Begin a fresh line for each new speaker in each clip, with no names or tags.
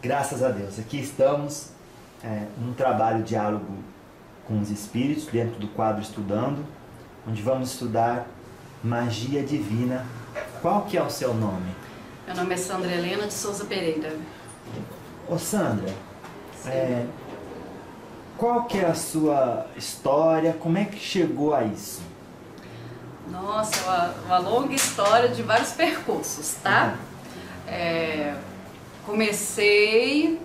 Graças a Deus. Aqui estamos num trabalho diálogo com os espíritos, dentro do quadro Estudando, onde vamos estudar magia divina. Qual que é o seu nome?
Meu nome é Sandra Helena de Souza Pereira.
Ô Sandra, qual que é a sua história? Como é que chegou a isso?
Nossa, uma longa história de vários percursos, tá? Comecei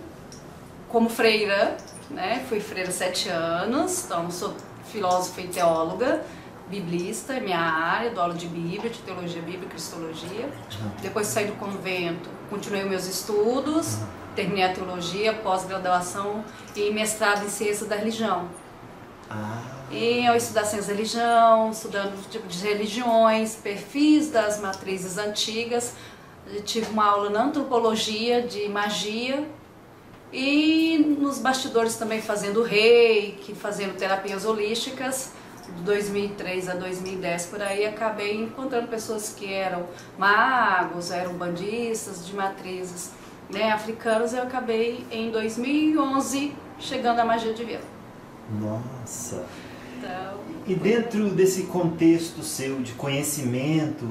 como freira, né? Fui freira 7 anos, então sou filósofa e teóloga, biblista, é minha área, dou aula de Bíblia, de teologia bíblica e cristologia. Depois saí do convento, continuei meus estudos, terminei a teologia, pós-graduação e mestrado em ciência da religião. E eu estudar ciência da religião, estudando tipo de religiões, perfis das matrizes antigas. Eu tive uma aula na antropologia de magia e nos bastidores também fazendo reiki, fazendo terapias holísticas. De 2003 a 2010 por aí, acabei encontrando pessoas que eram magos, eram bandistas de matrizes, né, africanos. Eu acabei em 2011 chegando à magia divina.
Nossa!
Então,
e dentro desse contexto seu de conhecimento,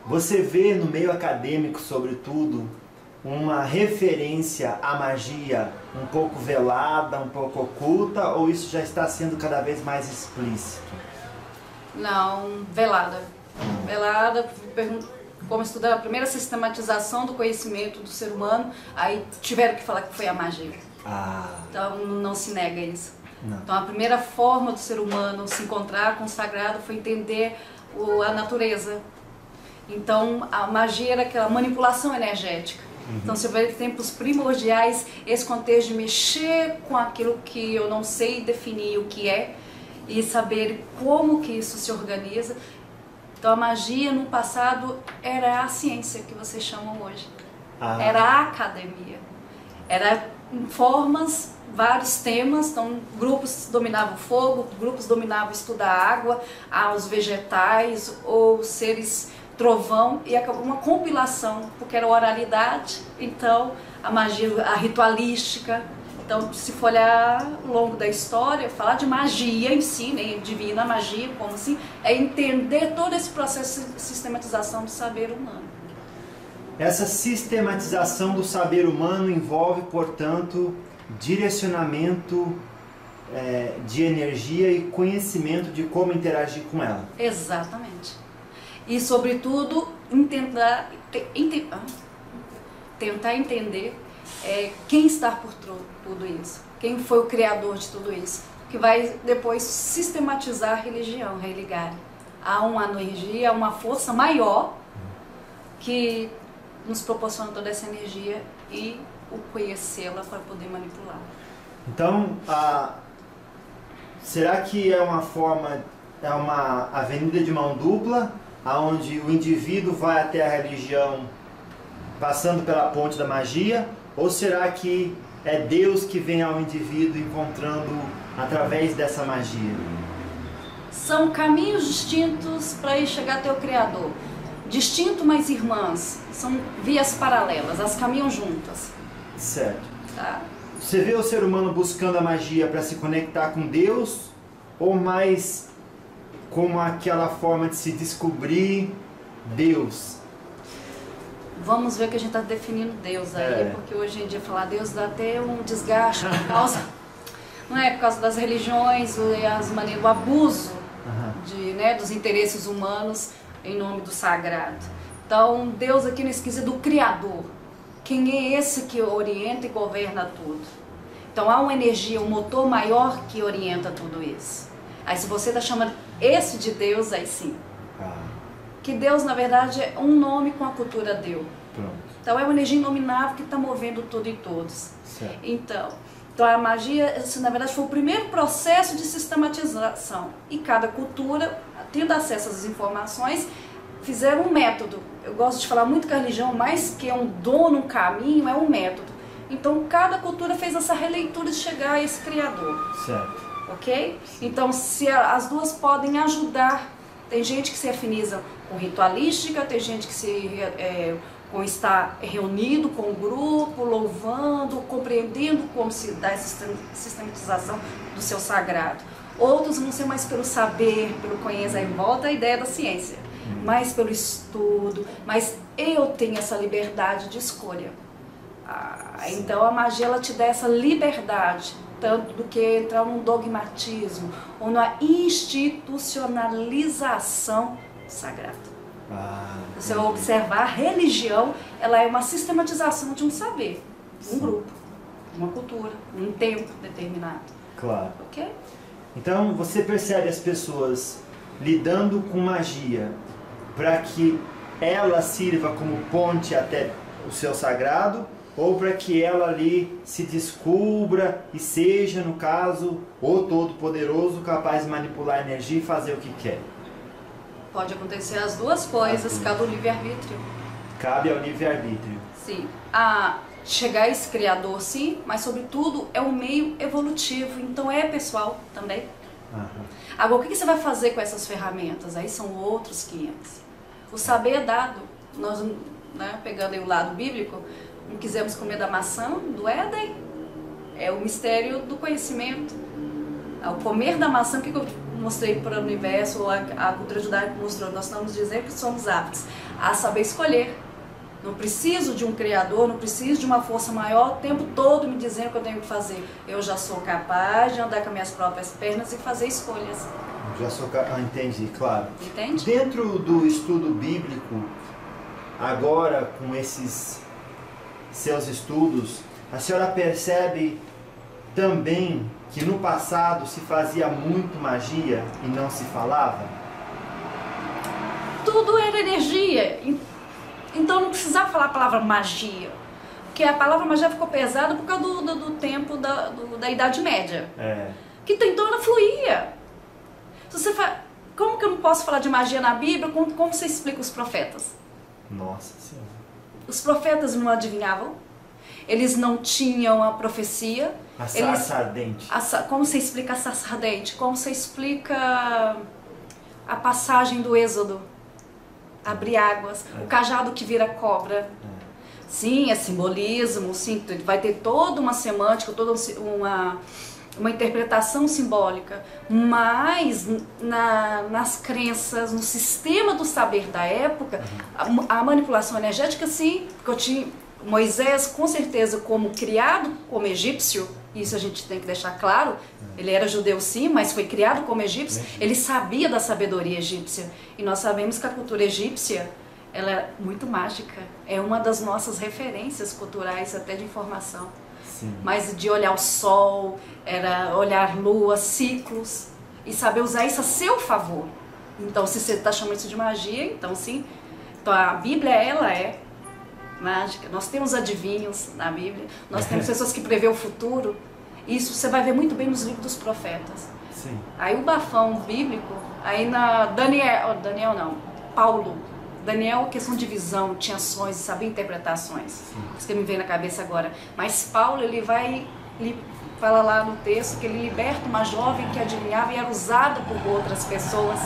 você vê no meio acadêmico, sobretudo, uma referência à magia um pouco velada, um pouco oculta, ou isso já está sendo cada vez mais explícito?
Não, velada. Velada, como estudar a primeira sistematização do conhecimento do ser humano, aí tiveram que falar que foi a magia. Então não se nega isso.
Não.
Então a primeira forma do ser humano se encontrar com o sagrado foi entender a natureza. Então a magia era aquela manipulação energética. Então você vê que tempos primordiais, esse contexto de mexer com aquilo que eu não sei definir o que é e saber como que isso se organiza. Então a magia no passado era a ciência que vocês chamam hoje. Era a academia. Era formas, vários temas, então grupos dominavam o fogo, grupos dominavam estudar a água, os vegetais ou seres trovão, e acabou uma compilação, porque era oralidade, então a magia, a ritualística. Então, se for olhar ao longo da história, falar de magia em si, né, divina magia, como assim, é entender todo esse processo de sistematização do saber humano.
Essa sistematização do saber humano envolve, portanto, direcionamento de energia e conhecimento de como interagir com ela.
Exatamente. E, sobretudo, tentar entender quem está por tudo isso, quem foi o criador de tudo isso, que vai depois sistematizar a religião, religar. Há uma energia, uma força maior que nos proporciona toda essa energia e o conhecê-la para poder manipular.
Então, será que é uma forma, é uma avenida de mão dupla, onde o indivíduo vai até a religião passando pela ponte da magia, ou será que é Deus que vem ao indivíduo encontrando através dessa magia?
São caminhos distintos para ir chegar até o Criador. Distinto, mas irmãs. São vias paralelas, elas caminham juntas.
Certo.
Tá?
Você vê o ser humano buscando a magia para se conectar com Deus, ou mais como aquela forma de se descobrir Deus?
Vamos ver que a gente está definindo Deus aí, porque hoje em dia falar Deus dá até um desgaste por causa, não é, por causa das religiões, as maneiras, o abuso dos interesses humanos em nome do sagrado. Então Deus aqui nesse quesito do Criador. Quem é esse que orienta e governa tudo? Então há uma energia, um motor maior que orienta tudo isso. Aí se você está chamando esse de Deus, aí sim. Que Deus, na verdade, é um nome com a cultura deu.
Pronto.
Então é uma energia inominável que está movendo tudo e todos.
Certo.
Então a magia, na verdade, foi o primeiro processo de sistematização. E cada cultura, tendo acesso às informações, fizeram um método. Eu gosto de falar muito que a religião, mais que é um dono, um caminho, é um método. Então cada cultura fez essa releitura de chegar a esse Criador.
Certo.
Ok? Então se as duas podem ajudar. Tem gente que se afiniza com ritualística, tem gente que se com estar reunido com o grupo, louvando, compreendendo como se dá essa sistematização do seu sagrado. Outros vão ser mais pelo saber, pelo conhecer, aí volta a ideia da ciência, mais pelo estudo, mas eu tenho essa liberdade de escolha. Então a magia ela te dá essa liberdade, tanto do que entrar num dogmatismo ou na institucionalização sagrada. Você vai observar, a religião ela é uma sistematização de um saber, um grupo, uma cultura, um tempo determinado.
Claro.
Ok?
Então você percebe as pessoas lidando com magia para que ela sirva como ponte até o seu sagrado, ou para que ela ali se descubra e seja, no caso, o Todo-Poderoso capaz de manipular a energia e fazer o que quer?
Pode acontecer as duas coisas, cabe ao livre-arbítrio.
Cabe ao livre-arbítrio.
Sim. Chegar a esse criador, sim, mas sobretudo é um meio evolutivo, então é pessoal também. Agora, o que você vai fazer com essas ferramentas? Aí são outros 500. O saber é dado. Nós, né, pegando aí o lado bíblico, não quisemos comer da maçã do Éden, é o mistério do conhecimento. Ao comer da maçã, o que eu mostrei para o universo, ou a cultura judaica mostrou, nós estamos dizendo que somos aptos a saber escolher. Não preciso de um criador, não preciso de uma força maior o tempo todo me dizendo o que eu tenho que fazer. Eu já sou capaz de andar com minhas próprias pernas e fazer escolhas.
Já sou capaz, entendi, claro.
Entende?
Dentro do estudo bíblico, agora com esses seus estudos, a senhora percebe também que no passado se fazia muito magia e não se falava?
Tudo era energia, então não precisava falar a palavra magia, porque a palavra magia ficou pesada por causa do tempo da Idade Média, que então ela fluía. Se você como que eu não posso falar de magia na Bíblia? Como você explica os profetas?
Nossa Senhora.
Os profetas não adivinhavam, eles não tinham a profecia.
A sarça ardente.
Como você explica a sarça ardente? Como você explica a passagem do Êxodo? Abrir águas, o cajado que vira cobra. Sim, é simbolismo, sim, vai ter toda uma semântica, toda uma interpretação simbólica, mas nas crenças, no sistema do saber da época, a manipulação energética, sim, porque Moisés, com certeza, como criado como egípcio, isso a gente tem que deixar claro, ele era judeu sim, mas foi criado como egípcio, ele sabia da sabedoria egípcia. E nós sabemos que a cultura egípcia, ela é muito mágica, é uma das nossas referências culturais, até de informação.
Sim.
Mas de olhar o sol, era olhar lua, ciclos, e saber usar isso a seu favor. Então, se você está chamando isso de magia, então sim. Então, a Bíblia, ela é mágica. Nós temos adivinhos na Bíblia, nós temos pessoas que prevê o futuro. Isso você vai ver muito bem nos livros dos profetas.
Sim.
Aí o bafão bíblico, aí Paulo. Daniel, questão de visão, tinha sonhos, sabia interpretações. Isso que me vem na cabeça agora. Mas Paulo, ele fala lá no texto que ele liberta uma jovem que adivinhava e era usada por outras pessoas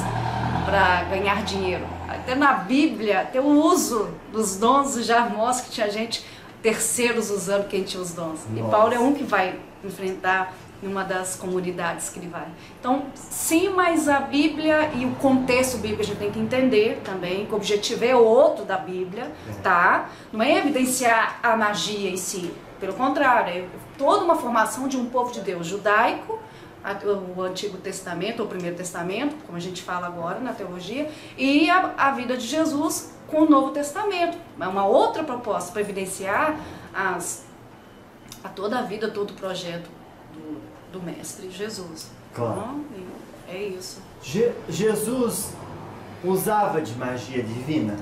para ganhar dinheiro. Até na Bíblia, tem o uso dos dons, já mostra que tinha gente, terceiros usando quem tinha os dons. Nossa. E Paulo é um que vai enfrentar numa das comunidades que ele vai. Então, sim, mas a Bíblia e o contexto bíblico a gente tem que entender também, que o objetivo é outro da Bíblia, tá? Não é evidenciar a magia em si, pelo contrário, é toda uma formação de um povo de Deus judaico, o Antigo Testamento, ou o Primeiro Testamento, como a gente fala agora na teologia, e a vida de Jesus com o Novo Testamento. É uma outra proposta para evidenciar a toda a vida, todo o projeto do Mestre Jesus.
Claro.
Então, é isso.
Jesus usava de magia divina?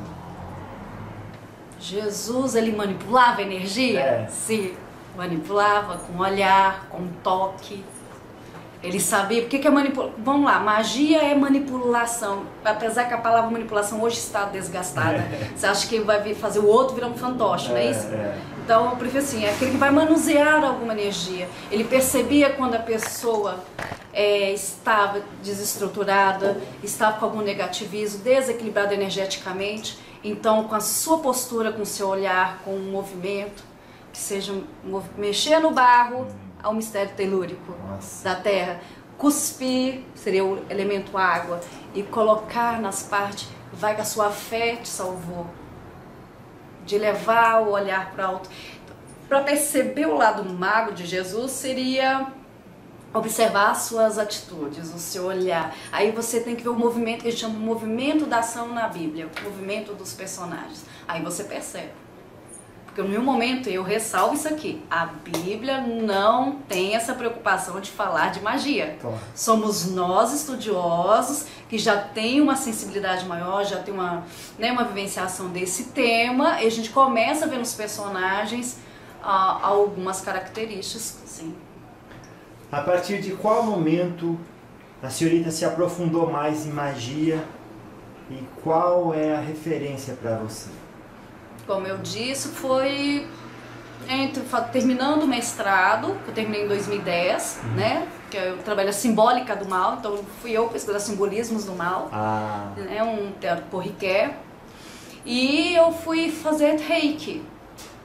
Jesus, ele manipulava a energia? Sim, manipulava com olhar, com toque. Ele sabia, porque que é manipulação? Vamos lá, magia é manipulação, apesar que a palavra manipulação hoje está desgastada. Você acha que vai fazer o outro virar um fantoche, não é isso? Então, eu prefiro assim, é aquele que vai manusear alguma energia. Ele percebia quando a pessoa estava desestruturada, estava com algum negativismo, desequilibrada energeticamente. Então, com a sua postura, com o seu olhar, com o movimento, que seja mexer no barro ao mistério telúrico da terra, cuspir, seria o elemento água, e colocar nas partes, vai que a sua fé te salvou, de levar o olhar para alto. Para perceber o lado mago de Jesus seria observar as suas atitudes, o seu olhar. Aí você tem que ver o movimento que a gente chama de movimento da ação na Bíblia, o movimento dos personagens. Aí você percebe. Porque no meu momento eu ressalvo isso aqui. A Bíblia não tem essa preocupação de falar de magia.
Claro.
Somos nós estudiosos que já tem uma sensibilidade maior, já tem uma vivenciação desse tema, e a gente começa a ver nos personagens algumas características, sim.
A partir de qual momento a senhorita se aprofundou mais em magia e qual é a referência para você?
Como eu disse, foi terminando o mestrado, que eu terminei em 2010, né? Que eu trabalho a simbólica do mal, então fui eu pesquisar simbolismos do mal, né? Um teatro porriquet. E eu fui fazer reiki.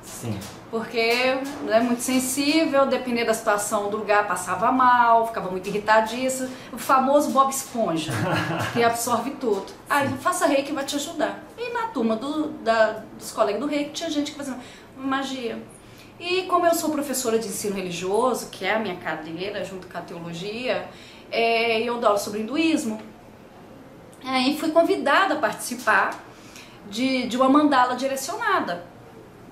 Sim.
Porque é muito sensível, dependendo da situação do lugar, passava mal, ficava muito irritadiça. O famoso Bob Esponja, que absorve tudo. Aí faça reiki, vai te ajudar. E na turma dos colegas do reiki tinha gente que fazia magia. E como eu sou professora de ensino religioso, que é a minha cadeira, junto com a teologia, eu dou aula sobre hinduísmo. Aí fui convidada a participar de uma mandala direcionada.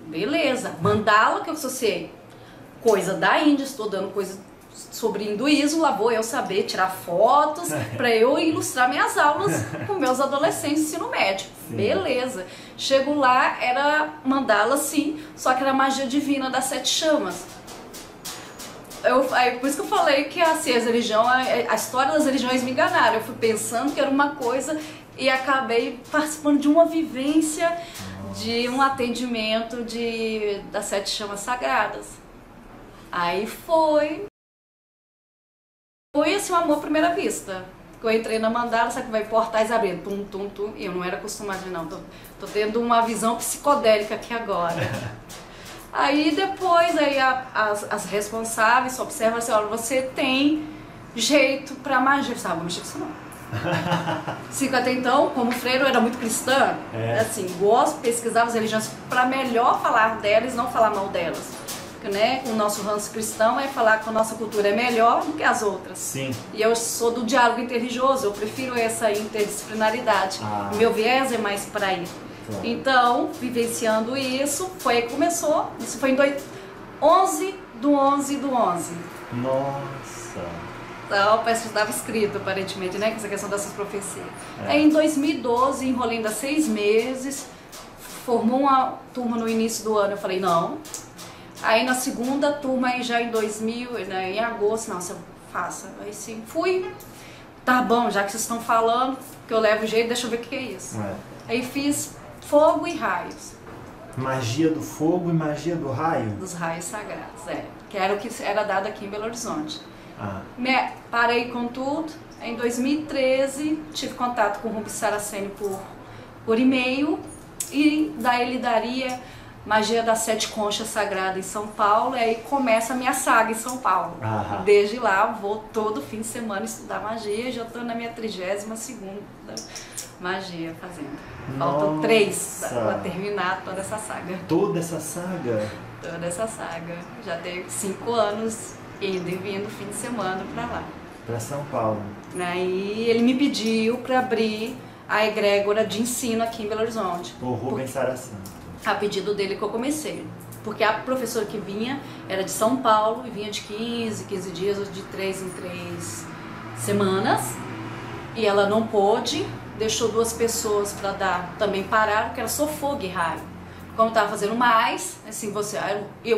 Beleza, mandala que eu associei coisa da Índia, estou dando coisa sobre hinduísmo, lá vou eu saber tirar fotos para eu ilustrar minhas aulas com meus adolescentes do ensino médio. Sim. Beleza, chego lá, era mandala sim, só que era magia divina das 7 chamas. Por isso que eu falei que a história das religiões me enganaram. Eu fui pensando que era uma coisa e acabei participando de uma vivência, de um atendimento das 7 chamas sagradas. Aí foi assim, um amor à primeira vista. Eu entrei na mandala, sabe que vai portais abrindo, tum, tum, tum, e eu não era acostumada, não, tô tendo uma visão psicodélica aqui agora. Aí depois, as responsáveis observam assim, olha, você tem jeito pra magia. Eu falei, vou mexer com isso não. Até então, como freira, eu era muito cristã, assim, gosto de pesquisar as religiões para melhor falar delas, não falar mal delas. Porque, né, o nosso ranço cristão é falar que a nossa cultura é melhor do que as outras.
Sim.
E eu sou do diálogo interreligioso, eu prefiro essa interdisciplinaridade. O meu viés é mais para aí. Claro. Então, vivenciando isso, foi aí que começou. Isso foi em 11/11/11.
Nossa!
Então, parece que estava escrito, aparentemente, né, com essa questão dessas profecias. Aí, em 2012, enrolei ainda 6 meses, formou uma turma no início do ano, eu falei, não. Aí, na segunda turma, aí já em 2000, né, em agosto, não, você faça. Aí, sim, fui, tá bom, já que vocês estão falando, que eu levo jeito, deixa eu ver o que é isso. Aí, fiz fogo e raios.
Magia do fogo e magia do raio? Dos
raios sagrados, que era o que era dado aqui em Belo Horizonte. Parei com tudo. Em 2013 tive contato com o Rubens Saraceni por e-mail, e daí ele daria magia das 7 conchas sagradas em São Paulo, e aí começa a minha saga em São Paulo. Desde lá vou todo fim de semana estudar magia, já estou na minha 32ª magia fazendo. Faltam 3 para terminar toda essa saga.
Toda essa saga?
Toda essa saga. Já tenho 5 anos indo e vindo fim de semana para lá.
Para São Paulo.
Aí ele me pediu para abrir a egrégora de ensino aqui em Belo Horizonte.
O Rubens Saraceni.
A pedido dele que eu comecei. Porque a professora que vinha era de São Paulo e vinha de 15 dias, ou de 3 em 3 semanas. E ela não pôde, deixou 2 pessoas para dar, também pararam, que era só fogo e raio. Como eu estava fazendo mais, assim,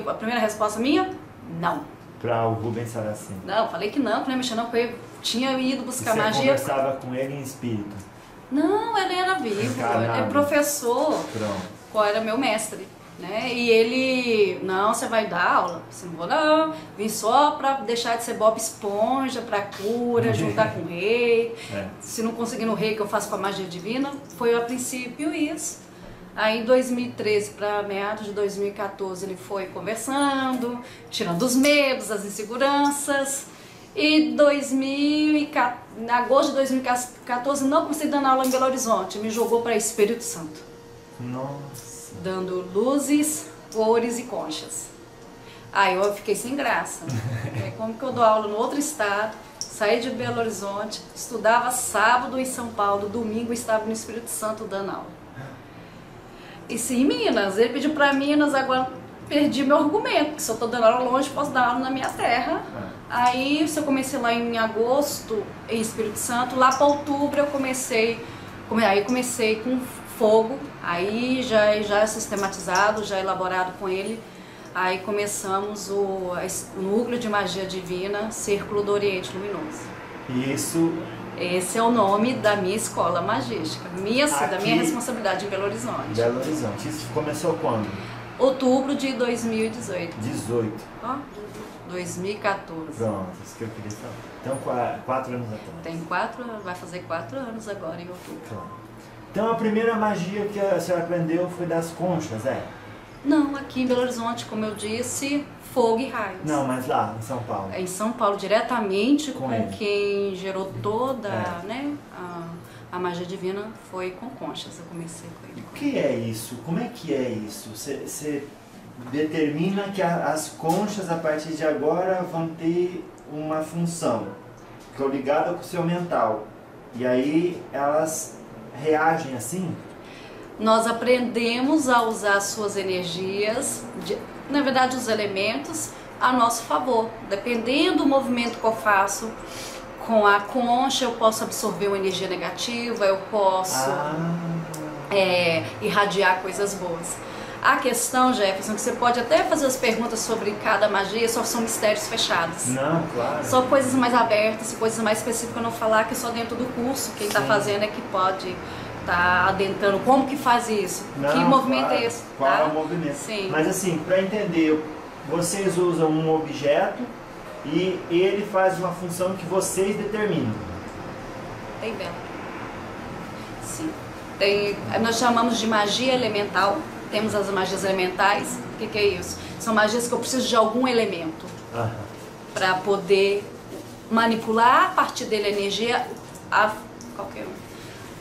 a primeira resposta minha, não.
Para o Rubens Saraceni.
Não, falei que não mexer não, porque eu tinha ido buscar magia.
Você conversava com ele em espírito?
Não, ele era vivo, ele é professor.
Pronto.
Qual era meu mestre, né? E ele, não, você vai dar aula? Você não vou, não. Vim só para deixar de ser Bob Esponja, para cura, juntar com o rei. Se não conseguir no rei que eu faço com a magia divina, foi a princípio isso. Aí em 2013 para meados de 2014 ele foi conversando, tirando os medos, as inseguranças. E em agosto de 2014 não consegui dar aula em Belo Horizonte, me jogou para Espírito Santo.
Nossa.
Dando luzes, cores e conchas. Aí eu fiquei sem graça. Como que eu dou aula no outro estado? Saí de Belo Horizonte, estudava sábado em São Paulo, domingo estava no Espírito Santo dando aula. E sim, em Minas, ele pediu para Minas, agora perdi meu argumento, porque se eu estou dando aula longe, posso dar aula na minha terra. Aí eu comecei lá em agosto, em Espírito Santo, lá para outubro eu comecei com fogo, aí já sistematizado, já elaborado com ele. Aí começamos o Núcleo de Magia Divina, Círculo do Oriente Luminoso. Esse é o nome da minha escola magística, da minha responsabilidade em Belo Horizonte.
Belo Horizonte. Isso começou quando?
Outubro de 2018.
18.
Ó, 2014.
Pronto, isso que eu queria falar. Então, 4 anos atrás.
Vai fazer 4 anos agora em outubro.
Claro. Então, a primeira magia que a senhora aprendeu foi das conchas, é?
Não, aqui em Belo Horizonte, como eu disse, fogo e raios.
Não, mas lá, em São Paulo.
Em São Paulo, diretamente com quem gerou toda a magia divina foi com conchas. Eu comecei com ele.
O que é isso? Como é que é isso? Você determina que as conchas, a partir de agora, vão ter uma função, que é ligada com o seu mental. E aí elas reagem assim?
Nós aprendemos a usar as suas energias, na verdade os elementos, a nosso favor. Dependendo do movimento que eu faço com a concha, eu posso absorver uma energia negativa, eu posso irradiar coisas boas. A questão, Jefferson, que você pode até fazer as perguntas sobre cada magia, só são mistérios fechados.
Não, claro.
Só coisas mais abertas, coisas mais específicas eu não falar, que só dentro do curso, quem está fazendo é que pode tá adentrando, como que faz isso?
Não,
que movimento é esse?
Qual
tá?
é o movimento?
Sim.
Mas assim, para entender, vocês usam um objeto e ele faz uma função que vocês determinam.
Tem vela. Sim. Nós chamamos de magia elemental, temos as magias elementais. O que é isso? São magias que eu preciso de algum elemento para poder manipular a partir dele a energia qualquer um.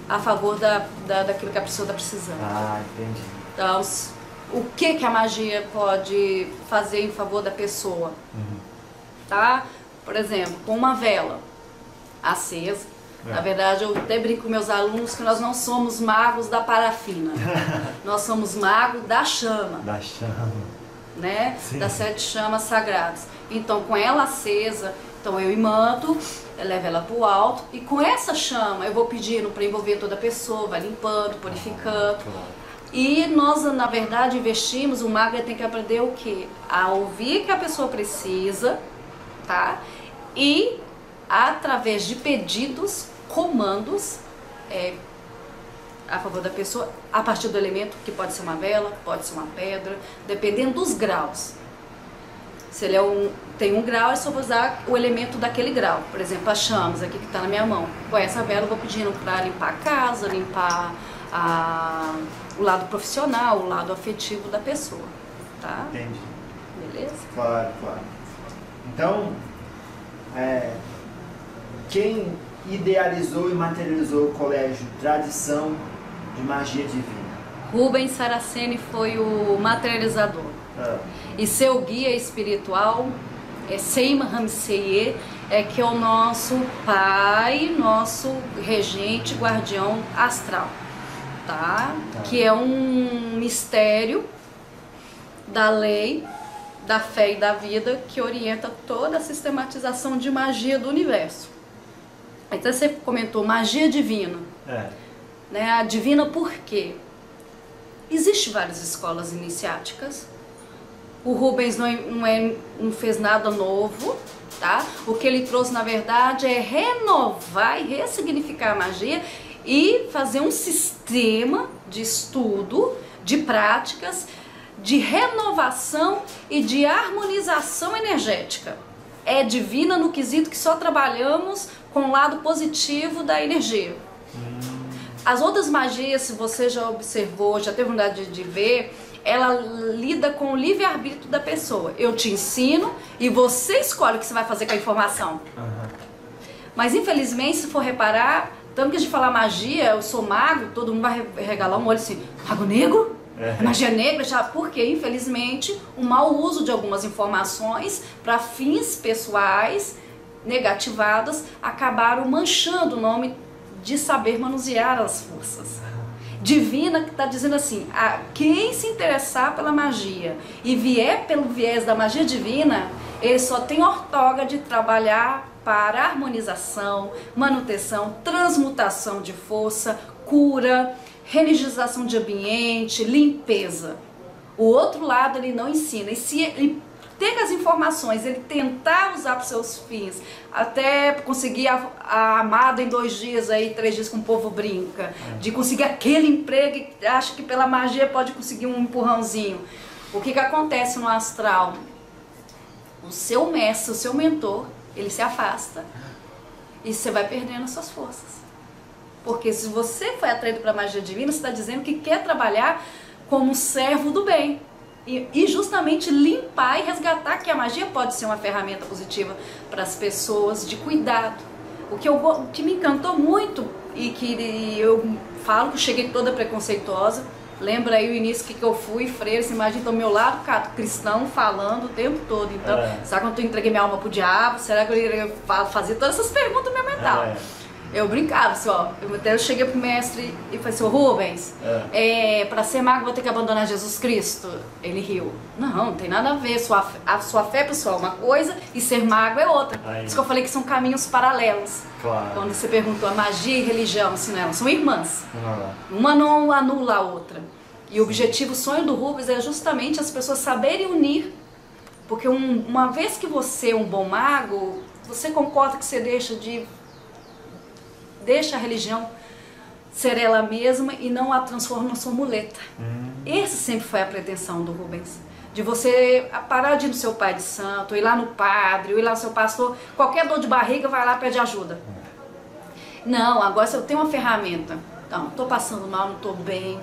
A favor daquilo que a pessoa está precisando.
Entendi.
Então, o que a magia pode fazer em favor da pessoa? Tá? Por exemplo, com uma vela acesa. Na verdade, eu até brinco com meus alunos que nós não somos magos da parafina. Nós somos magos da chama.
Da chama.
Né? Das 7 chamas sagradas. Então, com ela acesa, então eu imanto, eu levo ela para o alto e com essa chama eu vou pedindo para envolver toda a pessoa, vai limpando, purificando. E nós, na verdade, investimos, o mago tem que aprender o quê? A ouvir que a pessoa precisa, tá? E através de pedidos, comandos, a favor da pessoa, a partir do elemento, que pode ser uma vela, pode ser uma pedra, dependendo dos graus. Se ele tem um grau, eu só vou usar o elemento daquele grau. Por exemplo, as chamas aqui que está na minha mão. Com essa vela eu vou pedindo para limpar a casa, limpar o lado profissional, o lado afetivo da pessoa. Tá?
Entendi.
Beleza?
Claro. Então, quem idealizou e materializou o colégio Tradição de Magia Divina?
Rubens Saraceni foi o materializador. E seu guia espiritual é Seima Ramseye, que é o nosso pai, nosso regente, guardião astral, tá? Que é um mistério da lei, da fé e da vida que orienta toda a sistematização de magia do universo. Então você comentou magia divina, né? A divina por quê? Existem várias escolas iniciáticas. O Rubens não fez nada novo, tá? O que ele trouxe, na verdade, é renovar e ressignificar a magia e fazer um sistema de estudo, de práticas, de renovação e de harmonização energética. É divina no quesito que só trabalhamos com o lado positivo da energia. As outras magias, se você já observou, já teve vontade de ver, ela lida com o livre-arbítrio da pessoa. Eu te ensino e você escolhe o que você vai fazer com a informação. Mas infelizmente, se for reparar, tanto que a gente fala magia, eu sou mago, todo mundo vai regalar um olho assim, mago negro? Magia negra? Já, porque infelizmente o mau uso de algumas informações para fins pessoais negativadas acabaram manchando o nome de saber manusear as forças. Divina que está dizendo assim, quem se interessar pela magia e vier pelo viés da magia divina, ele só tem ortoga de trabalhar para harmonização, manutenção, transmutação de força, cura, reenergização de ambiente, limpeza. O outro lado ele não ensina, e se ele ter as informações, ele tentar usar para os seus fins, até conseguir a amada em 2 dias, aí 3 dias que o povo brinca, de conseguir aquele emprego e acha que pela magia pode conseguir um empurrãozinho. O que acontece no astral? O seu mestre, o seu mentor, ele se afasta e você vai perdendo as suas forças. Porque se você foi atraído para a magia divina, você está dizendo que quer trabalhar como servo do bem. E justamente limpar e resgatar que a magia pode ser uma ferramenta positiva para as pessoas, de cuidado. O que me encantou muito e que eu falo que eu cheguei toda preconceituosa, lembra aí o início que eu fui, freira, você imagina do meu lado cristão falando o tempo todo. Então, será que eu entreguei minha alma pro diabo? Será que eu iria fazer todas essas perguntas no meu mental? Eu brincava assim, ó, eu cheguei pro mestre e falei assim, Rubens, para ser mago vou ter que abandonar Jesus Cristo? Ele riu. Não tem nada a ver, a sua fé pessoal é uma coisa e ser mago é outra. Por isso que eu falei que são caminhos paralelos.
Claro.
Quando você perguntou a magia e religião, assim, não, são irmãs. Uma não anula a outra. E o objetivo, o sonho do Rubens é justamente as pessoas saberem unir. Porque uma vez que você é um bom mago, você concorda que você deixa a religião ser ela mesma e não a transforma na sua muleta. Essa sempre foi a pretensão do Rubens. De você parar de ir no seu pai de santo, ir lá no padre, ir lá no seu pastor, qualquer dor de barriga vai lá e pede ajuda. Não, agora se eu tenho uma ferramenta, então, estou passando mal, não estou bem,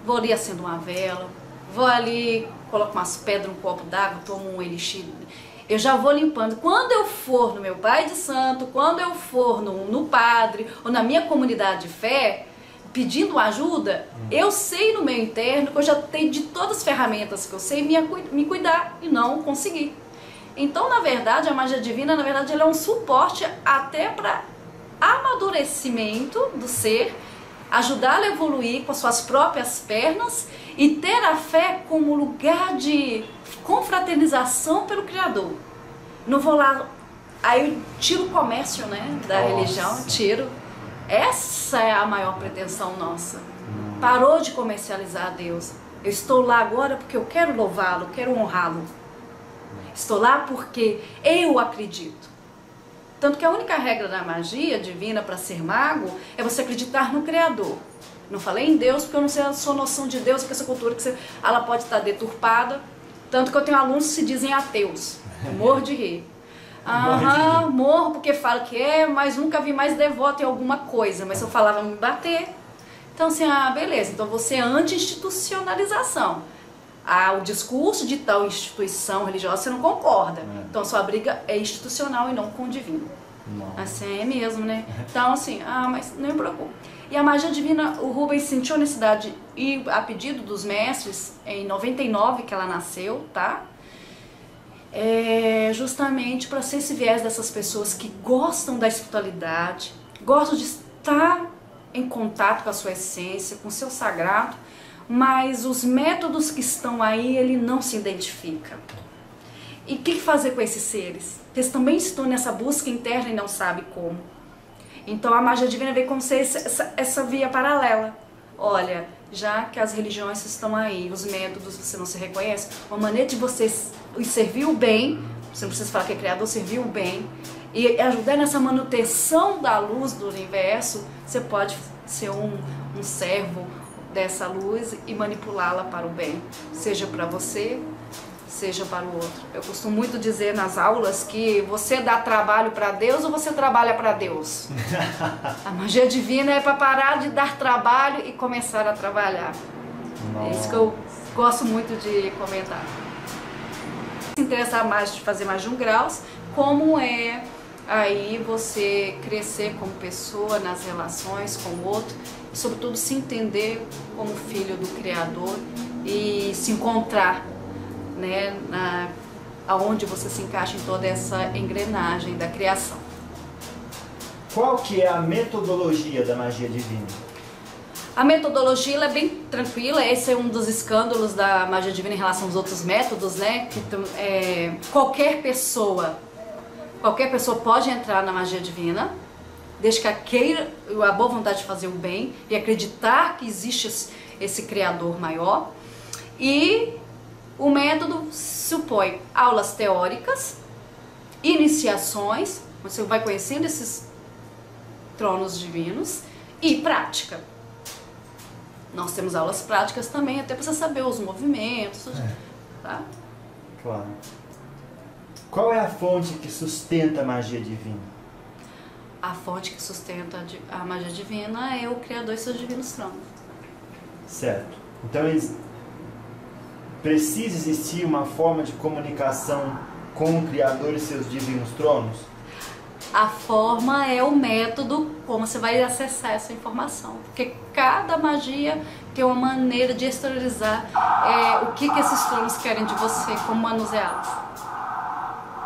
vou ali acendo uma vela, vou ali, coloco umas pedras no copo d'água, tomo um elixir. Eu já vou limpando. Quando eu for no meu pai de santo, quando eu for no padre ou na minha comunidade de fé, pedindo ajuda, eu sei no meu interno que eu já tenho de todas as ferramentas que eu sei me cuidar e não conseguir. Então, na verdade, a magia divina, na verdade, ela é um suporte até para amadurecimento do ser, ajudá-lo a evoluir com as suas próprias pernas e ter a fé como lugar de confraternização pelo Criador. Não vou lá, aí eu tiro o comércio, né, da religião, tiro. Essa é a maior pretensão nossa. Parou de comercializar Deus. Eu estou lá agora porque eu quero louvá-lo, quero honrá-lo. Estou lá porque eu acredito. Tanto que a única regra da magia divina para ser mago é você acreditar no Criador. Não falei em Deus porque eu não sei a sua noção de Deus, porque essa cultura que ela pode estar deturpada. Tanto que eu tenho alunos que se dizem ateus. Eu morro de rir. Morro porque falo que mas nunca vi mais devoto em alguma coisa. Mas se eu falava, me bater. Então assim, beleza, então você é anti-institucionalização. O discurso de tal instituição religiosa você não concorda. Então sua briga é institucional e não com o divino. Assim é mesmo, né? Então assim, mas não me preocupe. E a magia divina, o Rubens sentiu a necessidade, e a pedido dos mestres, em 99 que ela nasceu, tá? Justamente para ser esse viés dessas pessoas que gostam da espiritualidade, gostam de estar em contato com a sua essência, com o seu sagrado, mas os métodos que estão aí, ele não se identifica. E o que fazer com esses seres? Eles também estão nessa busca interna e não sabem como. Então a magia divina vem como ser essa via paralela. Olha, já que as religiões estão aí, os métodos você não se reconhece, uma maneira de você servir o bem, você não precisa falar que é criador, servir o bem, e ajudar nessa manutenção da luz do universo, você pode ser um servo dessa luz e manipulá-la para o bem, seja para você, seja para o outro. Eu costumo muito dizer nas aulas que você dá trabalho para Deus ou você trabalha para Deus. A magia divina é para parar de dar trabalho e começar a trabalhar. É isso que eu gosto muito de comentar. Se interessar mais de fazer mais de 1 grau, como é aí você crescer como pessoa nas relações com o outro, e sobretudo se entender como filho do Criador e se encontrar, né, aonde você se encaixa em toda essa engrenagem da criação.
Qual que é a metodologia da magia divina?
A metodologia ela é bem tranquila, esse é um dos escândalos da magia divina em relação aos outros métodos, né? Que, qualquer pessoa pode entrar na magia divina, desde que queira a boa vontade de fazer o bem e acreditar que existe esse Criador maior. E o método supõe aulas teóricas, iniciações, você vai conhecendo esses tronos divinos, e prática. Nós temos aulas práticas também, até para você saber os movimentos, tá?
Claro. Qual é a fonte que sustenta a magia divina?
A fonte que sustenta a magia divina é o Criador e seus divinos tronos.
Certo. Então precisa existir uma forma de comunicação com o Criador e seus divinos tronos?
A forma é o método como você vai acessar essa informação, porque cada magia tem uma maneira de exteriorizar o que esses tronos querem de você, como manuseá-los.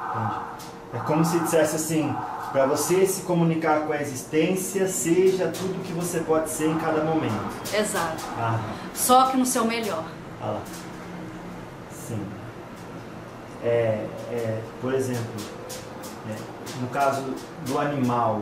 Entendi. É como se dissesse assim, para você se comunicar com a existência, seja tudo o que você pode ser em cada momento.
Exato.
Ah.
Só que no seu melhor.
Ah lá. Sim. Por exemplo, no caso do animal,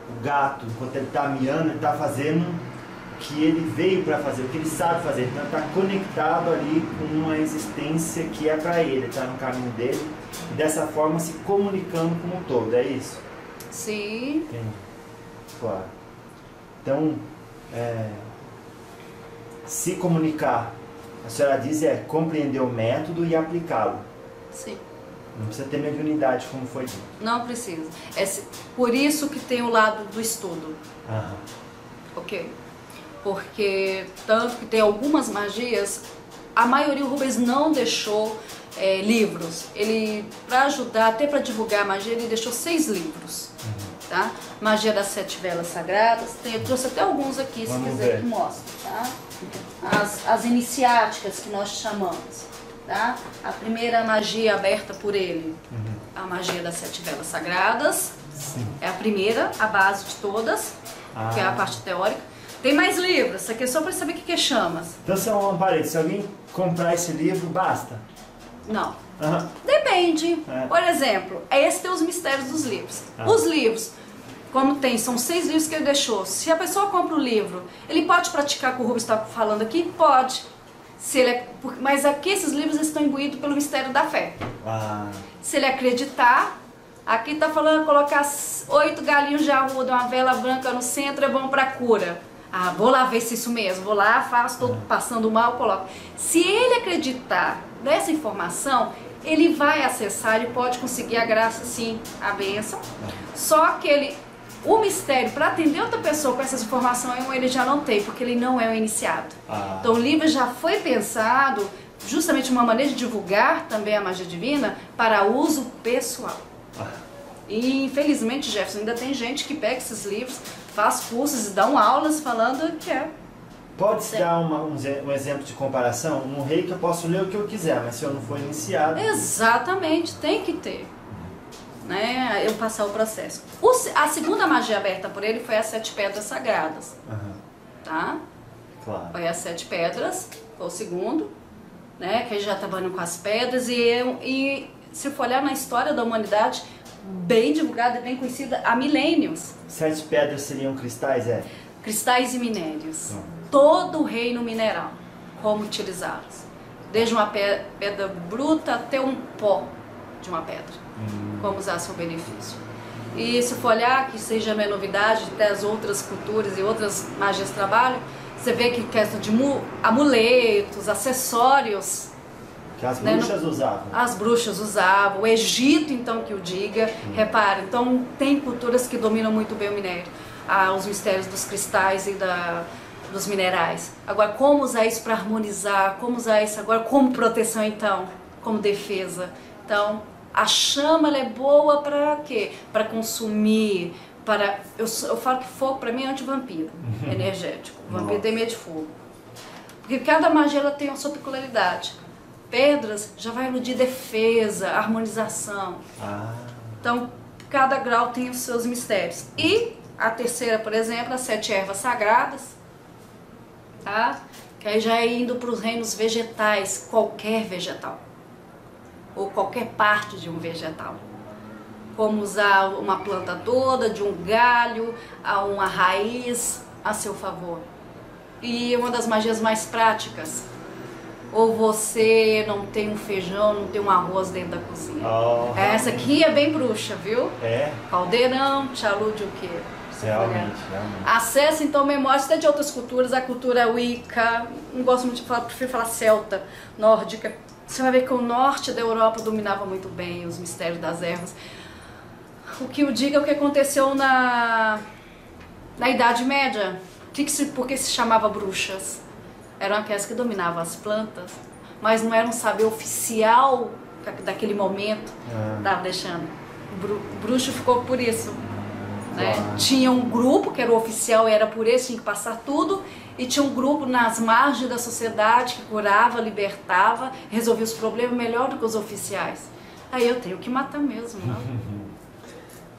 o gato, enquanto ele está miando, ele está fazendo o que ele veio para fazer, o que ele sabe fazer. Então ele está conectado ali com uma existência que é para ele, está no caminho dele e dessa forma se comunicando com o todo, é isso?
Sim.
Entendi. Claro. Então, se comunicar, a senhora diz, compreender o método e aplicá-lo.
Sim.
Não precisa ter mediunidade, como foi dito.
Não precisa. Por isso que tem o lado do estudo.
Aham.
Ok? Porque tanto que tem algumas magias, a maioria o Rubens não deixou livros. Ele, para ajudar, até para divulgar a magia, ele deixou 6 livros. Tá? Magia das 7 velas sagradas. Eu trouxe até alguns aqui, se quiser que mostre. Tá? As iniciáticas que nós chamamos. Tá? A primeira magia aberta por ele, a magia das 7 velas sagradas.
Sim.
É a primeira, a base de todas, que é a parte teórica. Tem mais livros, isso aqui é só para saber o que é chamas.
Então, só um parede, se alguém comprar esse livro, basta?
Não.
Uhum.
Depende. Por exemplo, esse tem os mistérios dos livros. Os livros, como tem, são 6 livros que ele deixou. Se a pessoa compra o livro, ele pode praticar o que o Rubens está falando aqui? Pode. Mas aqui esses livros estão imbuídos pelo mistério da fé. Se ele acreditar, aqui está falando colocar 8 galinhos de arruda, uma vela branca no centro é bom para cura. Vou lá ver se isso mesmo, vou lá, faço, estou passando mal, coloco. Se ele acreditar nessa informação, ele vai acessar, ele pode conseguir a graça sim, a bênção. Só que o mistério, para atender outra pessoa com essas informações, ele já não tem, porque ele não é um iniciado. Então o livro já foi pensado justamente uma maneira de divulgar também a magia divina para uso pessoal. E infelizmente, Jefferson, ainda tem gente que pega esses livros, faz cursos e dá aulas falando que
Pode-se dar um exemplo de comparação? Um reiki eu posso ler o que eu quiser, mas se eu não for iniciado...
Exatamente, tem que ter. Né, eu passar o processo. A segunda magia aberta por ele foi as 7 pedras sagradas. Tá?
Claro.
Foi as 7 pedras, foi o segundo, né, que ele já trabalhou com as pedras e se for olhar na história da humanidade, bem divulgada e bem conhecida há milênios. 7
pedras seriam cristais,
Cristais e minérios. Todo o reino mineral, como utilizá-los. Desde uma pedra bruta até um pó de uma pedra. Como usar a seu benefício. E se for olhar, que seja minha novidade, até as outras culturas e outras magias trabalham, você vê que questão de amuletos, acessórios,
Que as bruxas usavam.
As bruxas usavam, o Egito então que o diga, repara, então tem culturas que dominam muito bem o minério, os mistérios dos cristais e dos minerais. Agora, como usar isso para harmonizar, como usar isso agora como proteção então, como defesa? Então, a chama ela é boa para quê? Para consumir, eu falo que fogo para mim é anti-vampiro, energético, o vampiro tem medo de fogo. Porque cada magia ela tem a sua peculiaridade. Pedras já vai iludir defesa, harmonização. Então, cada grau tem os seus mistérios. E a terceira, por exemplo, as 7 ervas sagradas, tá? Que aí já é indo para os reinos vegetais, qualquer vegetal. Ou qualquer parte de um vegetal. Como usar uma planta toda, de um galho a uma raiz a seu favor. E uma das magias mais práticas, ou você não tem um feijão, não tem um arroz dentro da cozinha. Essa aqui é bem bruxa, viu? Caldeirão, te alude o quê?
Realmente.
Acesse então memórias até de outras culturas, a cultura Wicca, não gosto muito de falar, prefiro falar celta, nórdica. Você vai ver que o norte da Europa dominava muito bem os mistérios das ervas. O que eu digo é o que aconteceu na Idade Média. Por que se chamava bruxas? Eram aquelas que dominavam as plantas, mas não era um saber oficial daquele momento. Estava deixando. O bruxo ficou por isso. Né? Tinha um grupo que era o oficial, era por isso, tinha que passar tudo. E tinha um grupo nas margens da sociedade que curava, libertava, resolvia os problemas melhor do que os oficiais. Aí eu tenho que matar mesmo. Não?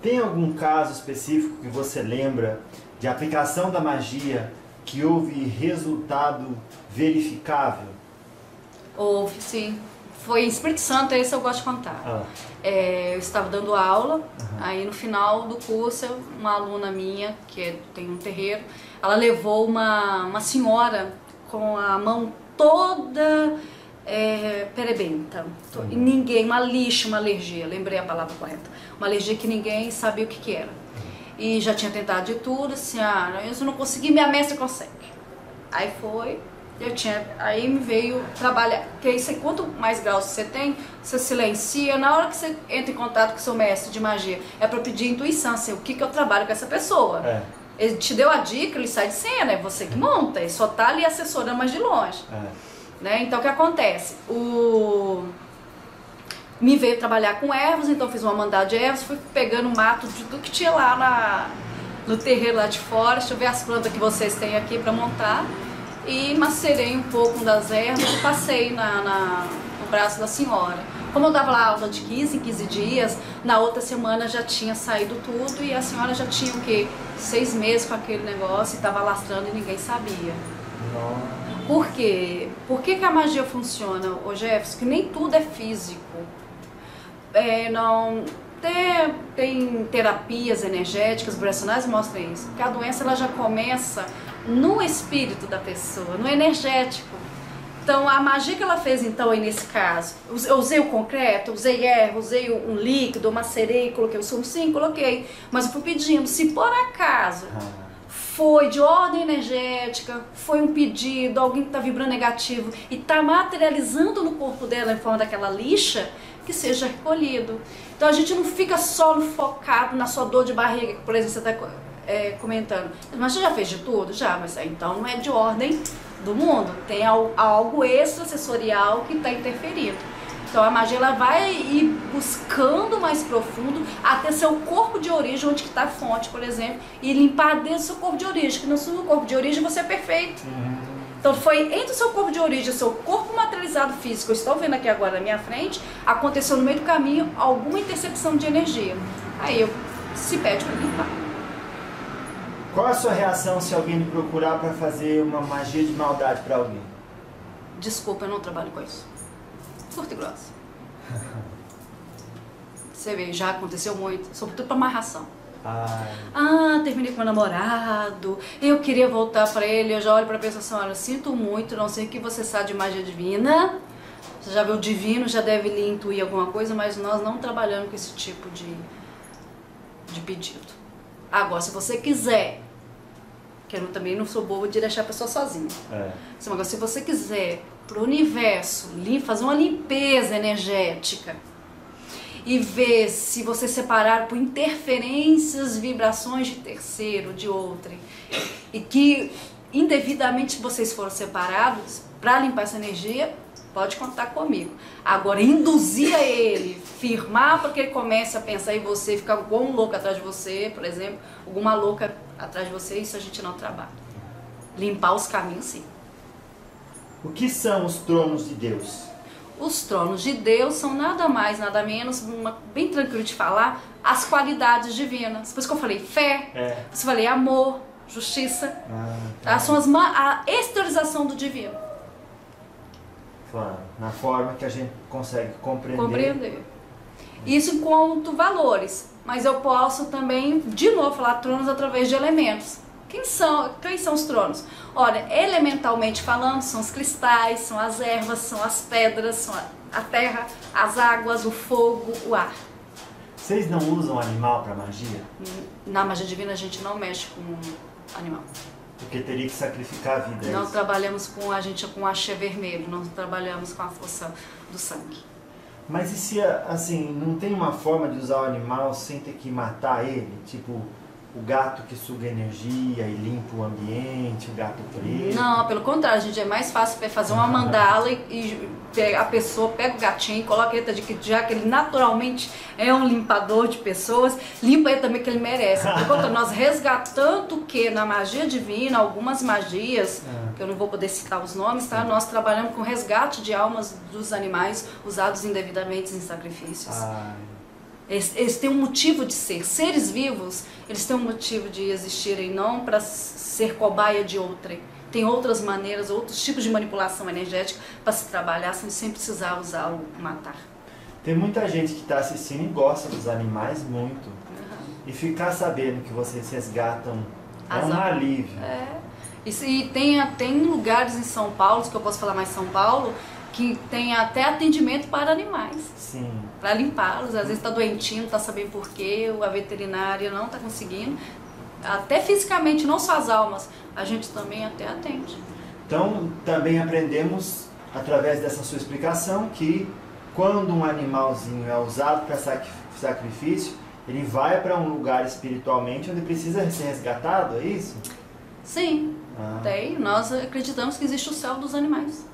Tem algum caso específico que você lembra de aplicação da magia que houve resultado verificável?
Houve, sim. Foi em Espírito Santo, esse eu gosto de contar. Eu estava dando aula, aí no final do curso, uma aluna minha, que tem um terreiro, ela levou uma senhora com a mão toda perebenta. E ninguém, uma lixa, uma alergia, lembrei a palavra correta. Uma alergia que ninguém sabia o que era. E já tinha tentado de tudo, assim, eu não consegui, minha mestra consegue. Aí foi, aí me veio trabalhar, porque isso aí, quanto mais graus você tem, você silencia, na hora que você entra em contato com o seu mestre de magia, é para pedir intuição, assim, o que eu trabalho com essa pessoa. Ele te deu a dica, ele sai de cena, é você que monta, ele só tá ali assessorando mais de longe. Né? Então o que acontece? Me veio trabalhar com ervas, então fiz uma mandada de ervas, fui pegando mato de tudo que tinha lá no terreiro lá de fora, deixa eu ver as plantas que vocês têm aqui para montar, e macerei um pouco das ervas e passei no braço da senhora. Como eu dava lá aula de 15 em 15 dias, na outra semana já tinha saído tudo e a senhora já tinha o quê? 6 meses com aquele negócio e estava lastrando e ninguém sabia. Por quê? Por que a magia funciona, Jefferson? Que nem tudo é físico. Tem terapias energéticas, vibracionais mostram isso. Porque a doença ela já começa no espírito da pessoa, no energético. Então a magia que ela fez então aí nesse caso, eu usei o concreto, usei erva, usei um líquido, eu macerei, coloquei o sumo, sim, coloquei. Mas eu fui pedindo, se por acaso foi de ordem energética, foi um pedido, alguém que está vibrando negativo e está materializando no corpo dela em forma daquela lixa, que seja recolhido. Então a gente não fica só focado na sua dor de barriga, que por exemplo você está comentando. Mas você já fez de tudo? Já, mas então não é de ordem do mundo. Tem algo extrasensorial que está interferindo. Então a magia ela vai ir buscando mais profundo até seu corpo de origem, onde está a fonte, por exemplo, e limpar dentro do seu corpo de origem, que no seu corpo de origem você é perfeito. Então foi entre o seu corpo de origem e o seu corpo materializado físico, eu estou vendo aqui agora na minha frente, aconteceu no meio do caminho alguma intercepção de energia. Aí se pede para limpar.
Qual a sua reação se alguém me procurar para fazer uma magia de maldade para alguém?
Desculpa, eu não trabalho com isso. Curta e grossa. Você vê, já aconteceu muito, sobretudo para amarração. Terminei com meu namorado, eu queria voltar para ele, eu já olho para a pessoa assim, olha, sinto muito, não sei o que você sabe de magia divina, você já viu o divino, já deve lhe intuir alguma coisa, mas nós não trabalhamos com esse tipo de pedido. Agora, se você quiser, que eu também não sou bobo de deixar a pessoa sozinha, agora, se você quiser para o universo, fazer uma limpeza energética e ver se você separar por interferências, vibrações de terceiro, de outrem, e que indevidamente vocês foram separados, para limpar essa energia, pode contar comigo. Agora, induzir a ele, firmar para que ele comece a pensar em você, ficar igual um louco atrás de você, por exemplo, alguma louca atrás de você, isso a gente não trabalha. Limpar os caminhos, sim.
O que são os tronos de Deus?
Os tronos de Deus são nada mais, nada menos, bem tranquilo de falar, as qualidades divinas. Por isso que eu falei fé, você falei amor, justiça, são a exteriorização do divino.
Claro, na forma que a gente consegue compreender.
Isso enquanto valores, mas eu posso também, de novo, falar tronos através de elementos. Quem são os tronos? Olha, elementalmente falando, são os cristais, são as ervas, são as pedras, são a terra, as águas, o fogo, o ar.
Vocês não usam animal para magia?
Na magia divina a gente não mexe com animal.
Porque teria que sacrificar a vida.
Não trabalhamos com com axé vermelho, não trabalhamos com a força do sangue.
Mas e se, assim, não tem uma forma de usar o animal sem ter que matar ele? Tipo, o gato que suga energia e limpa o ambiente, o gato preto?
Não, pelo contrário, gente, é mais fácil fazer uma mandala e a pessoa pega o gatinho e coloca ele, já que ele naturalmente é um limpador de pessoas, limpa ele também que ele merece. Por conta, nós resgatando que na magia divina, algumas magias, que eu não vou poder citar os nomes, tá? Nós trabalhamos com resgate de almas dos animais usados indevidamente em sacrifícios. Eles têm um motivo de ser. Seres vivos, eles têm um motivo de existirem, não para ser cobaia de outrem. Tem outras maneiras, outros tipos de manipulação energética para se trabalhar sem precisar usar o matar.
Tem muita gente que está assistindo e gosta dos animais muito. E ficar sabendo que vocês resgatam é um alívio.
E tem lugares em São Paulo, que eu posso falar mais São Paulo, que tem até atendimento para animais.
Sim.
Para limpá-los. Às vezes está doentinho, não está sabendo por quê, a veterinária não está conseguindo. Até fisicamente, não só as almas, a gente também até atende.
Então, também aprendemos, através dessa sua explicação, que quando um animalzinho é usado para sacrifício, ele vai para um lugar espiritualmente onde precisa ser resgatado, é isso?
Sim, nós acreditamos que existe o céu dos animais.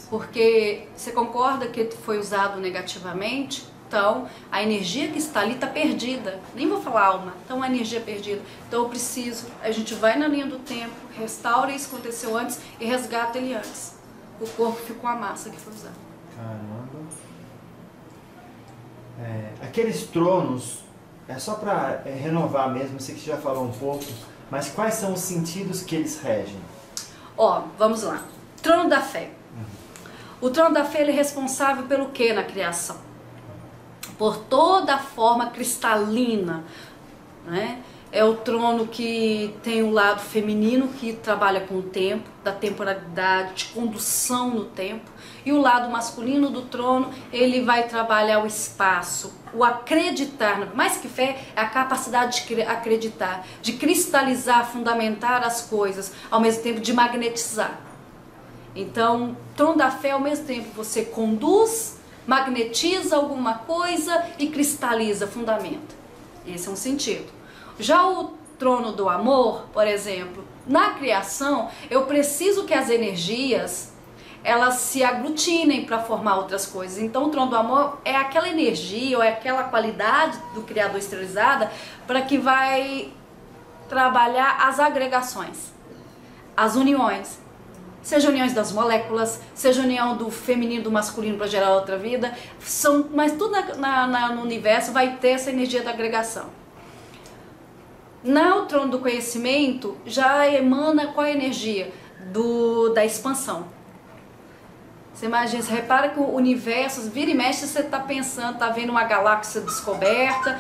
Porque você concorda que foi usado negativamente, então a energia que está ali está perdida. Nem vou falar alma, então a energia é perdida. Então eu preciso, a gente vai na linha do tempo, restaura isso que aconteceu antes e resgata ele antes. O corpo ficou a massa que foi usada.
Caramba. Aqueles tronos, é só para renovar mesmo, eu sei que você já falou um pouco, mas quais são os sentidos que eles regem?
Vamos lá. Trono da fé. O trono da fé ele é responsável pelo que na criação? Por toda a forma cristalina, né? É o trono que tem o lado feminino, que trabalha com o tempo, da temporalidade, de condução no tempo. E o lado masculino do trono, ele vai trabalhar o espaço, o acreditar. Mais que fé, é a capacidade de acreditar, de cristalizar, fundamentar as coisas, ao mesmo tempo de magnetizar. Então, trono da fé, ao mesmo tempo, você conduz, magnetiza alguma coisa e cristaliza, fundamenta. Esse é um sentido. Já o trono do amor, por exemplo, na criação, eu preciso que as energias, elas se aglutinem para formar outras coisas. Então, o trono do amor é aquela energia, ou é aquela qualidade do Criador exteriorizada para que vai trabalhar as agregações, as uniões. Seja uniões das moléculas, seja união do feminino e do masculino para gerar outra vida, mas tudo no universo vai ter essa energia da agregação. No trono do conhecimento já emana qual é a energia? Da expansão. Você imagina, você repara que o universo, vira e mexe, você está pensando, está vendo uma galáxia descoberta,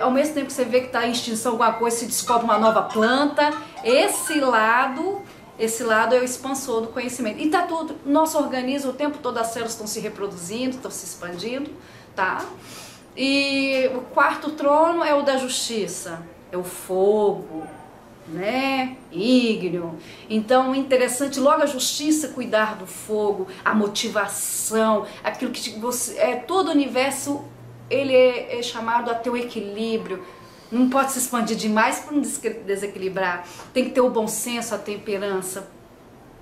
ao mesmo tempo que você vê que está em extinção alguma coisa, se descobre uma nova planta. Esse lado é o expansor do conhecimento. E está tudo, nosso organismo, o tempo todo as células estão se reproduzindo, estão se expandindo, tá? E o quarto trono é o da justiça, é o fogo, né? Ígneo. Então é interessante logo a justiça cuidar do fogo, a motivação, aquilo que você todo o universo ele é chamado a ter o equilíbrio. Não pode se expandir demais para não desequilibrar. Tem que ter o bom senso, a temperança,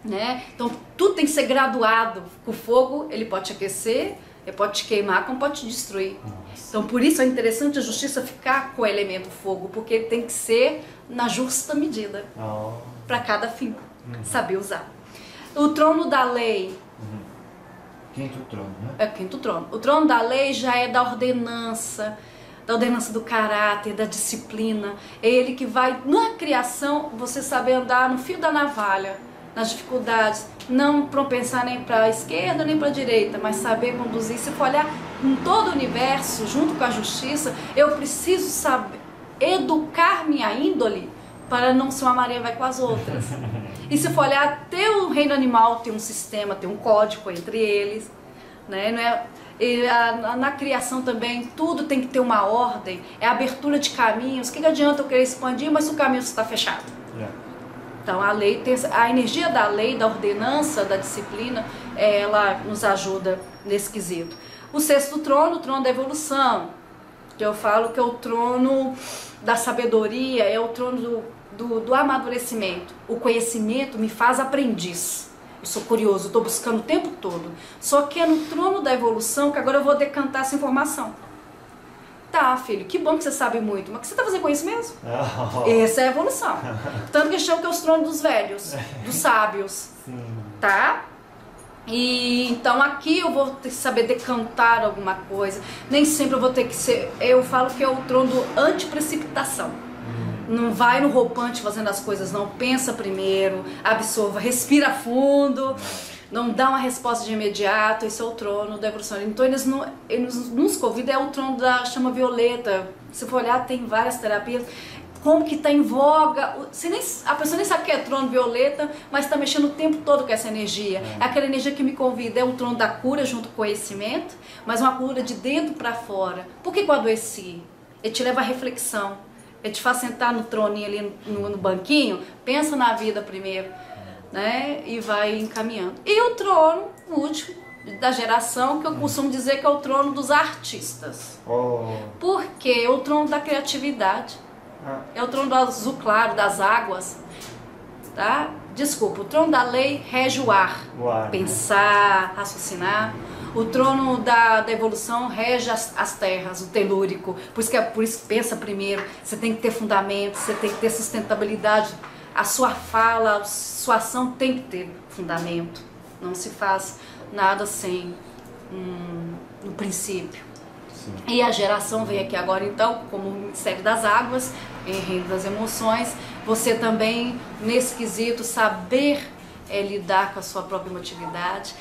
né? Então tudo tem que ser graduado. O fogo ele pode te aquecer, ele pode te queimar, como pode te destruir. Então por isso é interessante a justiça ficar com o elemento fogo, porque ele tem que ser na justa medida para cada fim, saber usar. O trono da lei.
Quinto trono, né?
É o quinto trono. O trono da lei já é da ordenança do caráter, da disciplina. É ele que vai, na criação, você saber andar no fio da navalha, nas dificuldades, não propensar nem para a esquerda nem para a direita, mas saber conduzir. Se for olhar em todo o universo, junto com a justiça, eu preciso saber educar minha índole para não ser uma Maria vai com as outras. E se for olhar, até o reino animal tem um sistema, tem um código entre eles, né? Não é, na criação também, tudo tem que ter uma ordem, é a abertura de caminhos. O que adianta eu querer expandir, mas o caminho está fechado? Então a lei tem, a energia da lei, da ordenança, da disciplina, ela nos ajuda nesse quesito. O sexto trono, o trono da evolução, que eu falo que é o trono da sabedoria, é o trono do amadurecimento. O conhecimento me faz aprendiz. Eu sou curioso, estou buscando o tempo todo. Só que é no trono da evolução que agora eu vou decantar essa informação. Tá, filho, que bom que você sabe muito, mas o que você está fazendo com isso mesmo? Essa é a evolução. Tanto que chamam que é os tronos dos velhos, dos sábios. Tá? E então aqui eu vou ter que saber decantar alguma coisa. Nem sempre eu vou ter que ser. Eu falo que é o trono do antiprecipitação. Não vai no roupante fazendo as coisas, não. Pensa primeiro, absorva, respira fundo, não dá uma resposta de imediato. Esse é o trono da evolução. Então eles nos convidam, é o trono da chama violeta. Se for olhar, tem várias terapias. Como que está em voga, a pessoa nem sabe o que é trono violeta, mas está mexendo o tempo todo com essa energia. É aquela energia que me convida, é o trono da cura junto com o conhecimento, mas uma cura de dentro para fora. Por que eu adoeci? Ele te leva à reflexão. Ele te faz sentar no troninho ali no banquinho, pensa na vida primeiro, né? E vai encaminhando. E o trono, o último, da geração, que eu costumo dizer que é o trono dos artistas. Por quê? É o trono da criatividade. É o trono do azul claro, das águas. Tá? Desculpa, o trono da lei rege o ar. Pensar, raciocinar. O trono da evolução rege as terras, o telúrico. Por isso que pensa primeiro. Você tem que ter fundamento, você tem que ter sustentabilidade. A sua fala, a sua ação tem que ter fundamento. Não se faz nada sem um princípio. E a geração vem aqui agora, então, como o Ministério das Águas, em Reino das Emoções, você também, nesse quesito, saber lidar com a sua própria emotividade.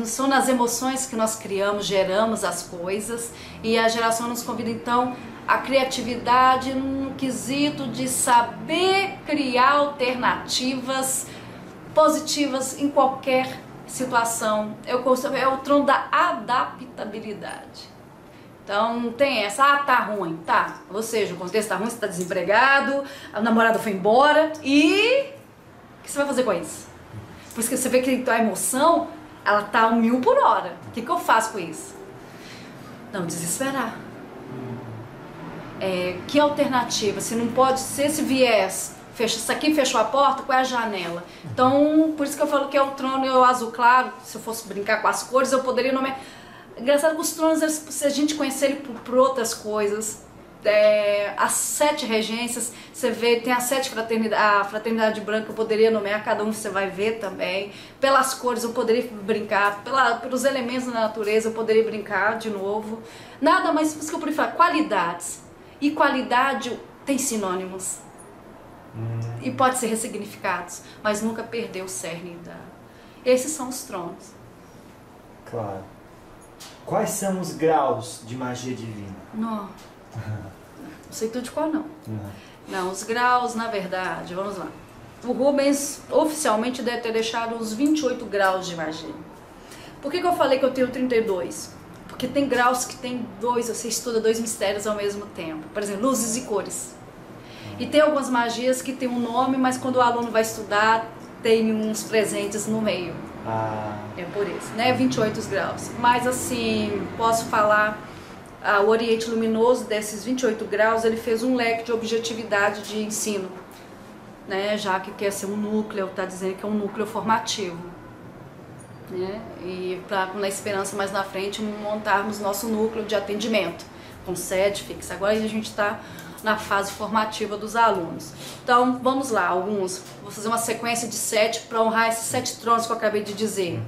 São nas emoções que nós criamos, geramos as coisas, e a geração nos convida, então, a criatividade no quesito de saber criar alternativas positivas em qualquer situação. É o trono da adaptabilidade. Então não tem essa, tá ruim, tá. Ou seja, o contexto tá ruim, você tá desempregado, a namorada foi embora e o que você vai fazer com isso? Por isso que você vê que a emoção, ela tá a 1000 por hora. O que eu faço com isso? Não desesperar. Que alternativa? Se não pode ser esse viés, isso aqui fechou a porta, qual é a janela? Então, por isso que eu falo que é o trono, é o azul claro. Se eu fosse brincar com as cores, eu poderia nomear. Engraçado que os tronos, se a gente conhecer ele por outras coisas, as 7 regências, você vê, tem as 7 fraternidades, a fraternidade branca eu poderia nomear, cada um você vai ver também. Pelas cores eu poderia brincar, pelos elementos da natureza eu poderia brincar de novo. Nada mais, por isso que eu prefiro falar, qualidades. E qualidade tem sinônimos. E pode ser ressignificados, mas nunca perder o cerne da... Esses são os tronos.
Claro. Quais são os graus de magia divina?
Não sei tudo de qual não. Não, os graus, na verdade, vamos lá. O Rubens oficialmente deve ter deixado uns 28 graus de magia. Por que eu falei que eu tenho 32? Porque tem graus que tem você estuda 2 mistérios ao mesmo tempo. Por exemplo, luzes e cores. E tem algumas magias que tem um nome, mas quando o aluno vai estudar, tem uns presentes no meio. É por isso, né? 28 graus. Mas assim, posso falar, o Oriente Luminoso, desses 28 graus, ele fez um leque de objetividade de ensino, né? Já que quer ser um núcleo, está dizendo que é um núcleo formativo, né? E na esperança mais na frente montarmos nosso núcleo de atendimento com sede fixa. Agora a gente está na fase formativa dos alunos. Então vamos lá, vou fazer uma sequência de 7 para honrar esses 7 tronos que eu acabei de dizer.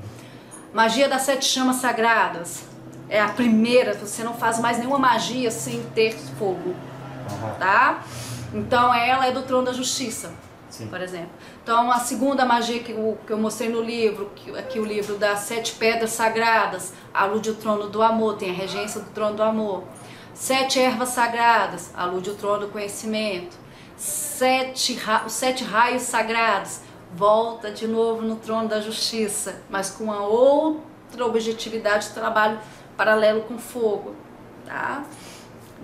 Magia das 7 chamas sagradas é a primeira. Você não faz mais nenhuma magia sem ter fogo, tá? Então ela é do trono da justiça. Sim. Por exemplo. Então a segunda magia que eu mostrei no livro, aqui o livro das 7 pedras sagradas, alude o trono do amor, tem a regência do trono do amor. 7 ervas sagradas, alude o trono do conhecimento. Os 7 raios sagrados, volta de novo no trono da justiça, mas com uma outra objetividade de trabalho paralelo com fogo, tá?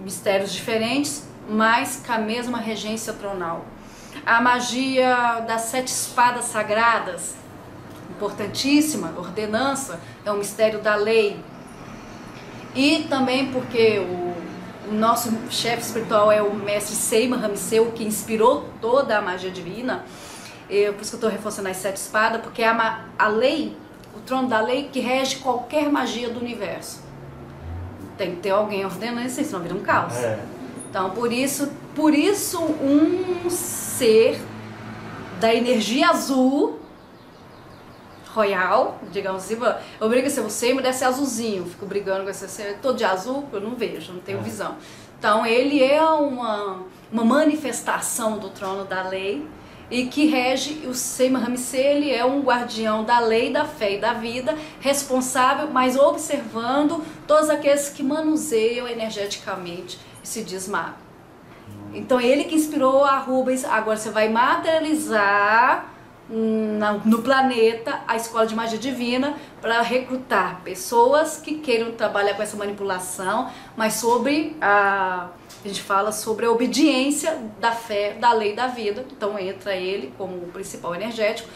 Mistérios diferentes, mas com a mesma regência tronal. A magia das 7 espadas sagradas, importantíssima, ordenança, é um mistério da lei. E também porque o nosso chefe espiritual é o mestre Seymour Ramseu, que inspirou toda a magia divina. Por isso que eu estou reforçando as 7 espadas, porque é a lei, o trono da lei que rege qualquer magia do universo. Tem que ter alguém ordenando isso, senão vira um caos. Então, por isso um ser da energia azul royal, digamos assim, eu brigo assim, você me deve ser azulzinho, fico brigando com esse todo de azul, eu não vejo, não tenho visão. Então ele é uma manifestação do trono da lei e que rege o Seymour Ramseu, ele é um guardião da lei, da fé e da vida, responsável, mas observando todos aqueles que manuseiam energeticamente e se diz mago. Então ele que inspirou a Rubens, agora você vai materializar no planeta a escola de magia divina para recrutar pessoas que queiram trabalhar com essa manipulação, mas a gente fala sobre a obediência da fé, da lei da vida. Então entra ele como o principal energético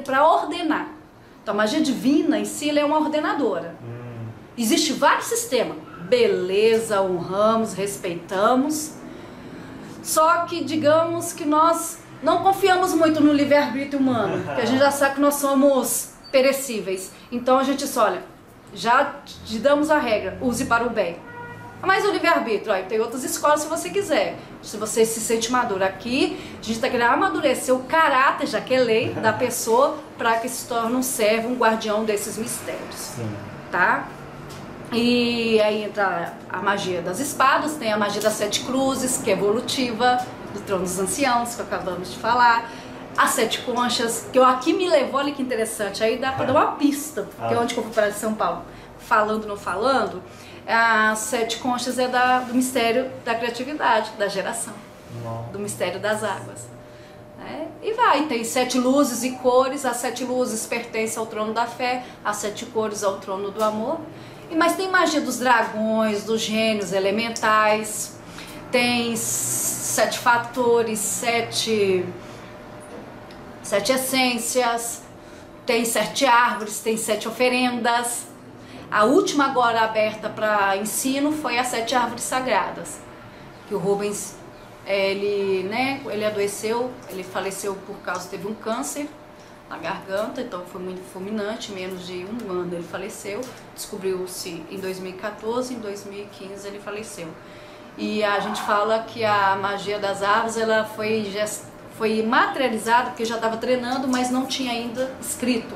para ordenar. Então a magia divina em si ela é uma ordenadora. Existe vários sistemas, beleza, honramos, respeitamos, só que digamos que nós não confiamos muito no livre-arbítrio humano, porque a gente já sabe que nós somos perecíveis. Então a gente diz, olha, já te damos a regra, use para o bem. Mas o livre-arbítrio, tem outras escolas se você quiser. Se você se sente maduro aqui, a gente está querendo amadurecer o caráter, já que é lei, da pessoa, para que se torne um servo, um guardião desses mistérios. Sim. Tá? E aí entra a magia das espadas, tem a magia das 7 cruzes, que é evolutiva, do trono dos anciãos, que acabamos de falar. As 7 conchas, que aqui me levou, olha que interessante, aí dá para dar uma pista, porque onde que eu fui para São Paulo, falando, não falando, as 7 conchas é do mistério da criatividade, da geração, do mistério das águas. E tem 7 luzes e cores, as 7 luzes pertencem ao trono da fé, as 7 cores ao trono do amor. Mas tem magia dos dragões, dos gênios elementais, tem 7 fatores, 7 essências, tem 7 árvores, tem 7 oferendas. A última agora aberta para ensino foi as 7 árvores sagradas, que o Rubens, ele adoeceu, ele faleceu por causa, teve um câncer na garganta, então foi muito fulminante, menos de um ano ele faleceu, descobriu-se em 2014, em 2015 ele faleceu. E a gente fala que a magia das árvores ela foi materializada, porque já estava treinando, mas não tinha ainda escrito.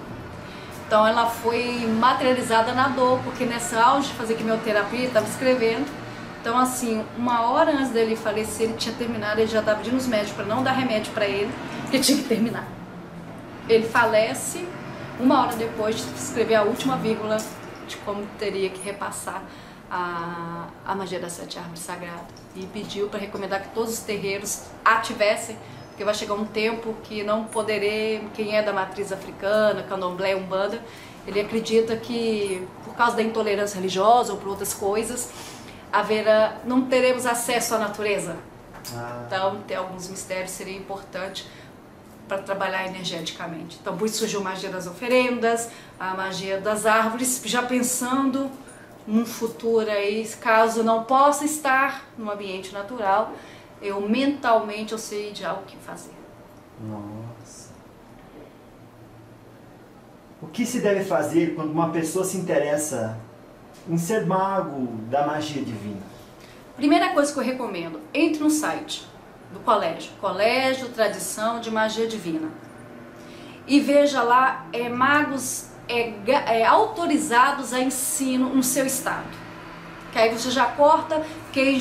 Então ela foi materializada na dor, porque nessa auge de fazer quimioterapia, estava escrevendo. Então assim, uma hora antes dele falecer, ele tinha terminado, ele já estava pedindo os médicos para não dar remédio para ele, porque tinha que terminar. Ele falece uma hora depois de escrever a última vírgula de como teria que repassar a magia das 7 árvores sagradas. E pediu para recomendar que todos os terreiros a tivessem, porque vai chegar um tempo que não poderei, quem é da matriz africana, candomblé, umbanda, ele acredita que por causa da intolerância religiosa ou por outras coisas, não teremos acesso à natureza. Então, ter alguns mistérios seria importante para trabalhar energeticamente. Então, por isso surgiu a magia das oferendas, a magia das árvores, já pensando num futuro aí, caso não possa estar no ambiente natural, eu mentalmente eu sei já o que fazer.
Nossa. O que se deve fazer quando uma pessoa se interessa em ser mago da magia divina?
Primeira coisa que eu recomendo, entre no site do colégio, Colégio Tradição de Magia Divina, e veja lá magos autorizados a ensino no seu estado. Que aí você já corta quem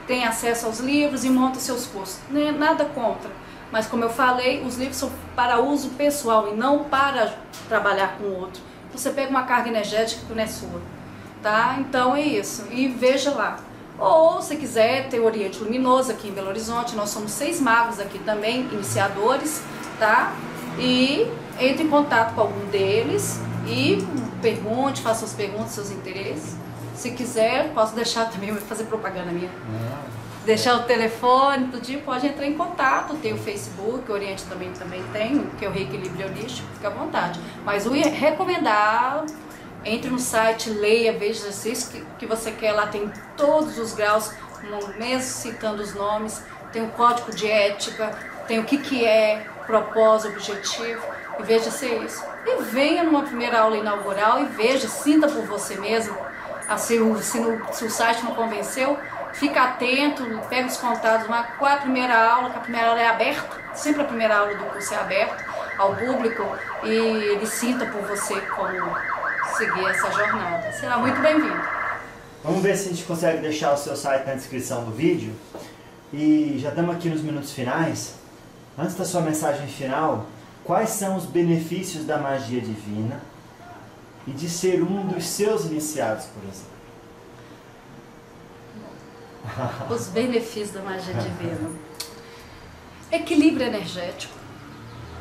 tem acesso aos livros e monta seus cursos. Nada contra, mas como eu falei, os livros são para uso pessoal e não para trabalhar com o outro. Você pega uma carga energética que não é sua, tá? Então é isso, e veja lá. Ou se quiser, tem o Oriente Luminoso aqui em Belo Horizonte, nós somos 6 magos aqui também, iniciadores, tá? E entre em contato com algum deles e pergunte, faça suas perguntas, seus interesses. Se quiser, posso deixar também, fazer propaganda minha. Deixar o telefone, tudo, pode entrar em contato, tem o Facebook, o Oriente também tem, que é o Reequilíbrio Holístico, fica à vontade. Mas eu ia recomendar, entre no site, leia, veja se isso que você quer, lá tem todos os graus, mesmo citando os nomes, tem o código de ética, tem o que é propósito, objetivo, e veja se é isso. E venha numa primeira aula inaugural e veja, sinta por você mesmo, assim, se o site não convenceu, fica atento, pega os contatos, marca a primeira aula, que a primeira aula é aberta, sempre a primeira aula do curso é aberta ao público, e ele sinta por você como seguir essa jornada. Será muito bem-vindo.
Vamos ver se a gente consegue deixar o seu site na descrição do vídeo. E já estamos aqui nos minutos finais. Antes da sua mensagem final, quais são os benefícios da magia divina e de ser um dos seus iniciados, por exemplo?
Os benefícios da magia divina. Equilíbrio energético,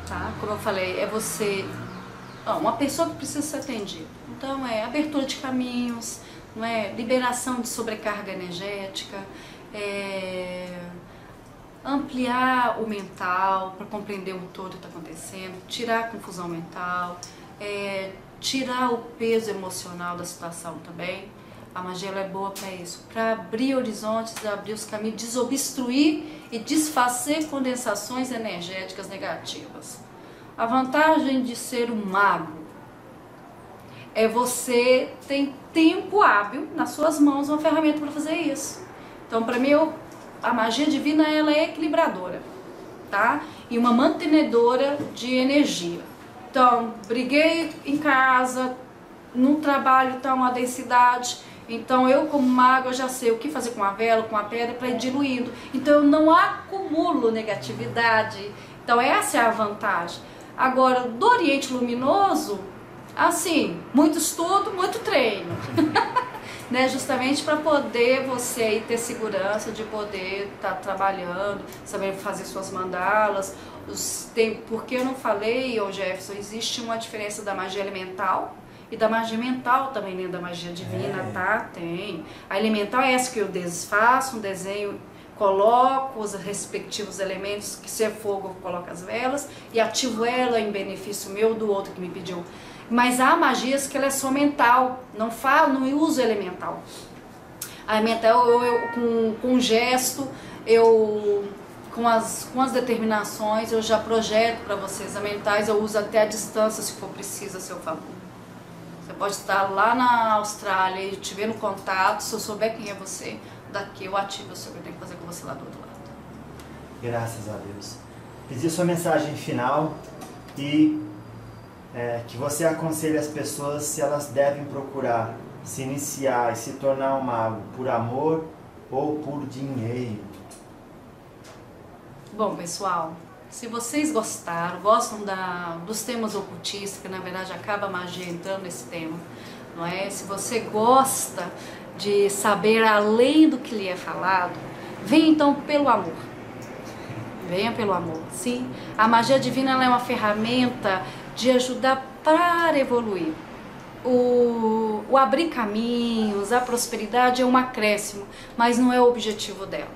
tá? Como eu falei, é você... uma pessoa que precisa ser atendida. Então, é abertura de caminhos, não é? Liberação de sobrecarga energética, ampliar o mental para compreender o todo que está acontecendo, tirar a confusão mental, tirar o peso emocional da situação também. A magia ela é boa para isso, para abrir horizontes, abrir os caminhos, desobstruir e desfazer condensações energéticas negativas. A vantagem de ser um mago é você tem tempo hábil nas suas mãos, uma ferramenta para fazer isso. Então, para mim, a magia divina ela é equilibradora, tá? E uma mantenedora de energia. Então, briguei em casa, no trabalho está uma densidade. Então, eu como mago, eu já sei o que fazer com a vela, com a pedra, para ir diluindo. Então, eu não acumulo negatividade. Então, essa é a vantagem. Agora, do Oriente Luminoso, assim, muito estudo, muito treino. Né? Justamente para poder você aí ter segurança de poder estar trabalhando, saber fazer suas mandalas. Porque eu não falei, Jefferson, existe uma diferença da magia elemental e da magia mental também, né? Da magia divina, tá? Tem. A elemental é essa que eu desfaço, um desenho, coloco os respectivos elementos, que se é fogo eu coloco as velas e ativo ela em benefício meu do outro que me pediu. Mas há magias que ela é só mental, não falo, não uso elemental. A elemental com gesto, com as determinações, eu já projeto para vocês. A mentais eu uso até a distância se for preciso a seu favor. Você pode estar lá na Austrália e te ver no contato, se eu souber quem é você, daqui eu ativo o que eu tenho que fazer com você lá do outro lado.
Graças a Deus. Pedir sua mensagem final e que você aconselhe as pessoas se elas devem procurar se iniciar e se tornar um mago por amor ou por dinheiro.
Bom, pessoal, se vocês gostam dos temas ocultistas, que na verdade acaba a magia entrando nesse tema, não é? Se você gosta de saber além do que lhe é falado, venha então pelo amor. Venha pelo amor, sim. A magia divina ela é uma ferramenta de ajudar para evoluir. O abrir caminhos, a prosperidade é um acréscimo, mas não é o objetivo dela.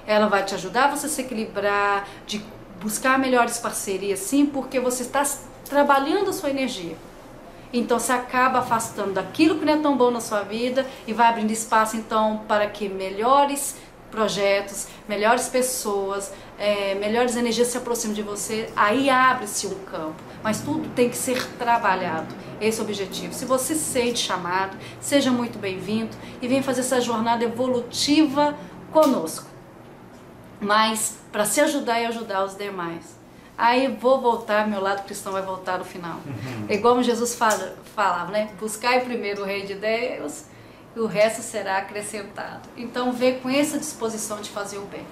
Ela vai te ajudar a você se equilibrar, de buscar melhores parcerias, sim, porque você está trabalhando a sua energia. Então você acaba afastando daquilo que não é tão bom na sua vida e vai abrindo espaço então para que melhores projetos, melhores pessoas, melhores energias se aproximem de você. Aí abre-se um campo, mas tudo tem que ser trabalhado. Esse é o objetivo. Se você se sente chamado, seja muito bem-vindo e venha fazer essa jornada evolutiva conosco. Mas para se ajudar e ajudar os demais. Aí vou voltar, meu lado cristão vai voltar no final. É igual Jesus falava, né? Buscai primeiro o reino de Deus e o resto será acrescentado. Então vê com essa disposição de fazer o bem.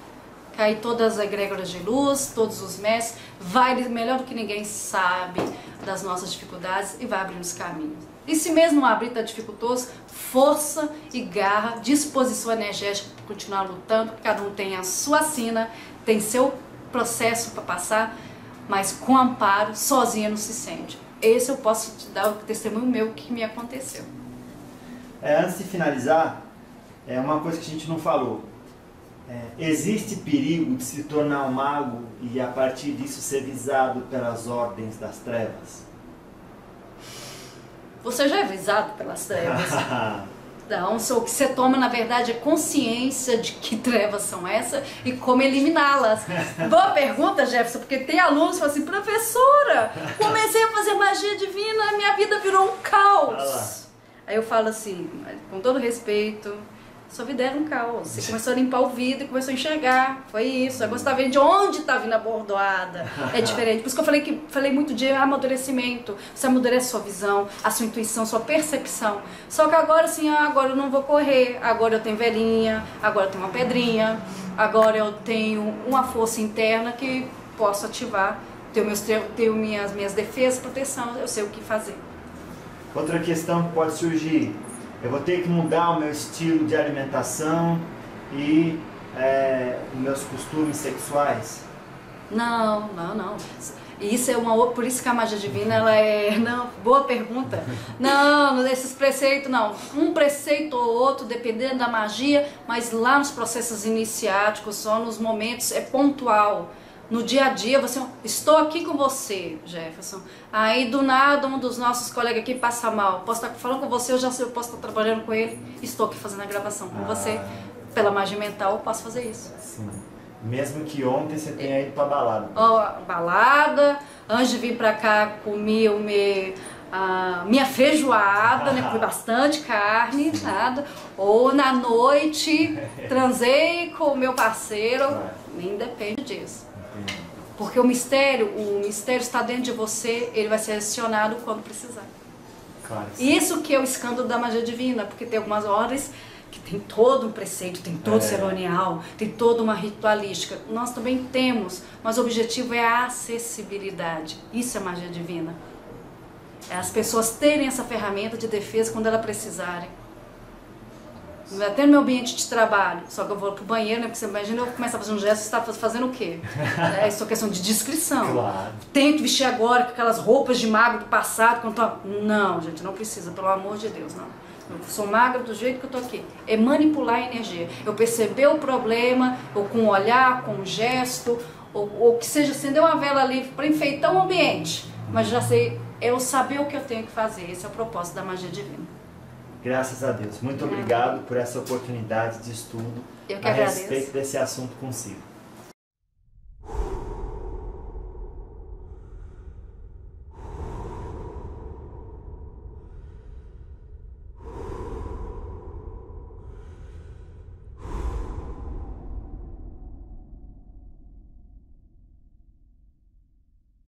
Cai todas as egrégoras de luz, todos os mestres, vai melhor do que ninguém sabe das nossas dificuldades e vai abrindo os caminhos. E se mesmo abrir está dificultoso, força e garra, disposição energética para continuar lutando, porque cada um tem a sua sina, tem seu processo para passar, mas com amparo, sozinha não se sente. Esse eu posso te dar o testemunho meu que me aconteceu.
Antes de finalizar, uma coisa que a gente não falou. Existe perigo de se tornar um mago e a partir disso ser visado pelas ordens das trevas?
Você já é visado pelas trevas. Então, o que você toma, na verdade, é consciência de que trevas são essas e como eliminá-las. Boa pergunta, Jefferson, porque tem alunos que falam assim, professora, comecei a fazer magia divina, minha vida virou um caos. Aí eu falo assim, com todo respeito, sua vida era um caos. Você começou a limpar o vidro e começou a enxergar. Foi isso. Agora você está vendo de onde está vindo a bordoada. É diferente. Por isso que eu falei muito de amadurecimento. Você amadurece sua visão, a sua intuição, sua percepção. Só que agora assim, agora eu não vou correr. Agora eu tenho velhinha, agora eu tenho uma pedrinha, agora eu tenho uma força interna que posso ativar. Tenho minhas defesas, proteção, eu sei o que fazer.
Outra questão que pode surgir. Eu vou ter que mudar o meu estilo de alimentação e os meus costumes sexuais?
Não. Isso é por isso que a magia divina, boa pergunta. Não, esses preceitos não. Um preceito ou outro, dependendo da magia, mas lá nos processos iniciáticos, só nos momentos, é pontual. No dia a dia, estou aqui com você, Jefferson. Aí do nada um dos nossos colegas aqui passa mal. Posso estar falando com você, eu posso estar trabalhando com ele. Estou aqui fazendo a gravação com você. Pela magia mental, eu posso fazer isso.
Sim. Mesmo que ontem você tenha ido pra balada.
Balada, antes de vir pra cá, comi minha feijoada, né? Comi bastante carne, nada. Ou na noite, transei com o meu parceiro. Nem depende disso. Porque o mistério está dentro de você, ele vai ser acionado quando precisar.
Claro.
Isso que é o escândalo da magia divina, porque tem algumas ordens que tem todo um preceito, tem todo cerimonial, tem toda uma ritualística. Nós também temos, mas o objetivo é a acessibilidade. Isso é magia divina. É as pessoas terem essa ferramenta de defesa quando elas precisarem. Até no meu ambiente de trabalho, só que eu vou pro banheiro, né? Porque você imagina eu começar a fazer um gesto, você está fazendo o quê? Isso é questão de descrição.
Claro.
Tenho que vestir agora com aquelas roupas de magro do passado. Não, gente, não precisa, pelo amor de Deus, não. Eu sou magra do jeito que eu tô aqui. É manipular a energia. Eu perceber o problema, ou com um olhar, com um gesto, ou que seja acender uma vela ali para enfeitar o ambiente. Mas já sei, eu saber o que eu tenho que fazer. Esse é o propósito da magia divina.
Graças a Deus. Muito obrigado por essa oportunidade de estudo
a
respeito desse assunto consigo.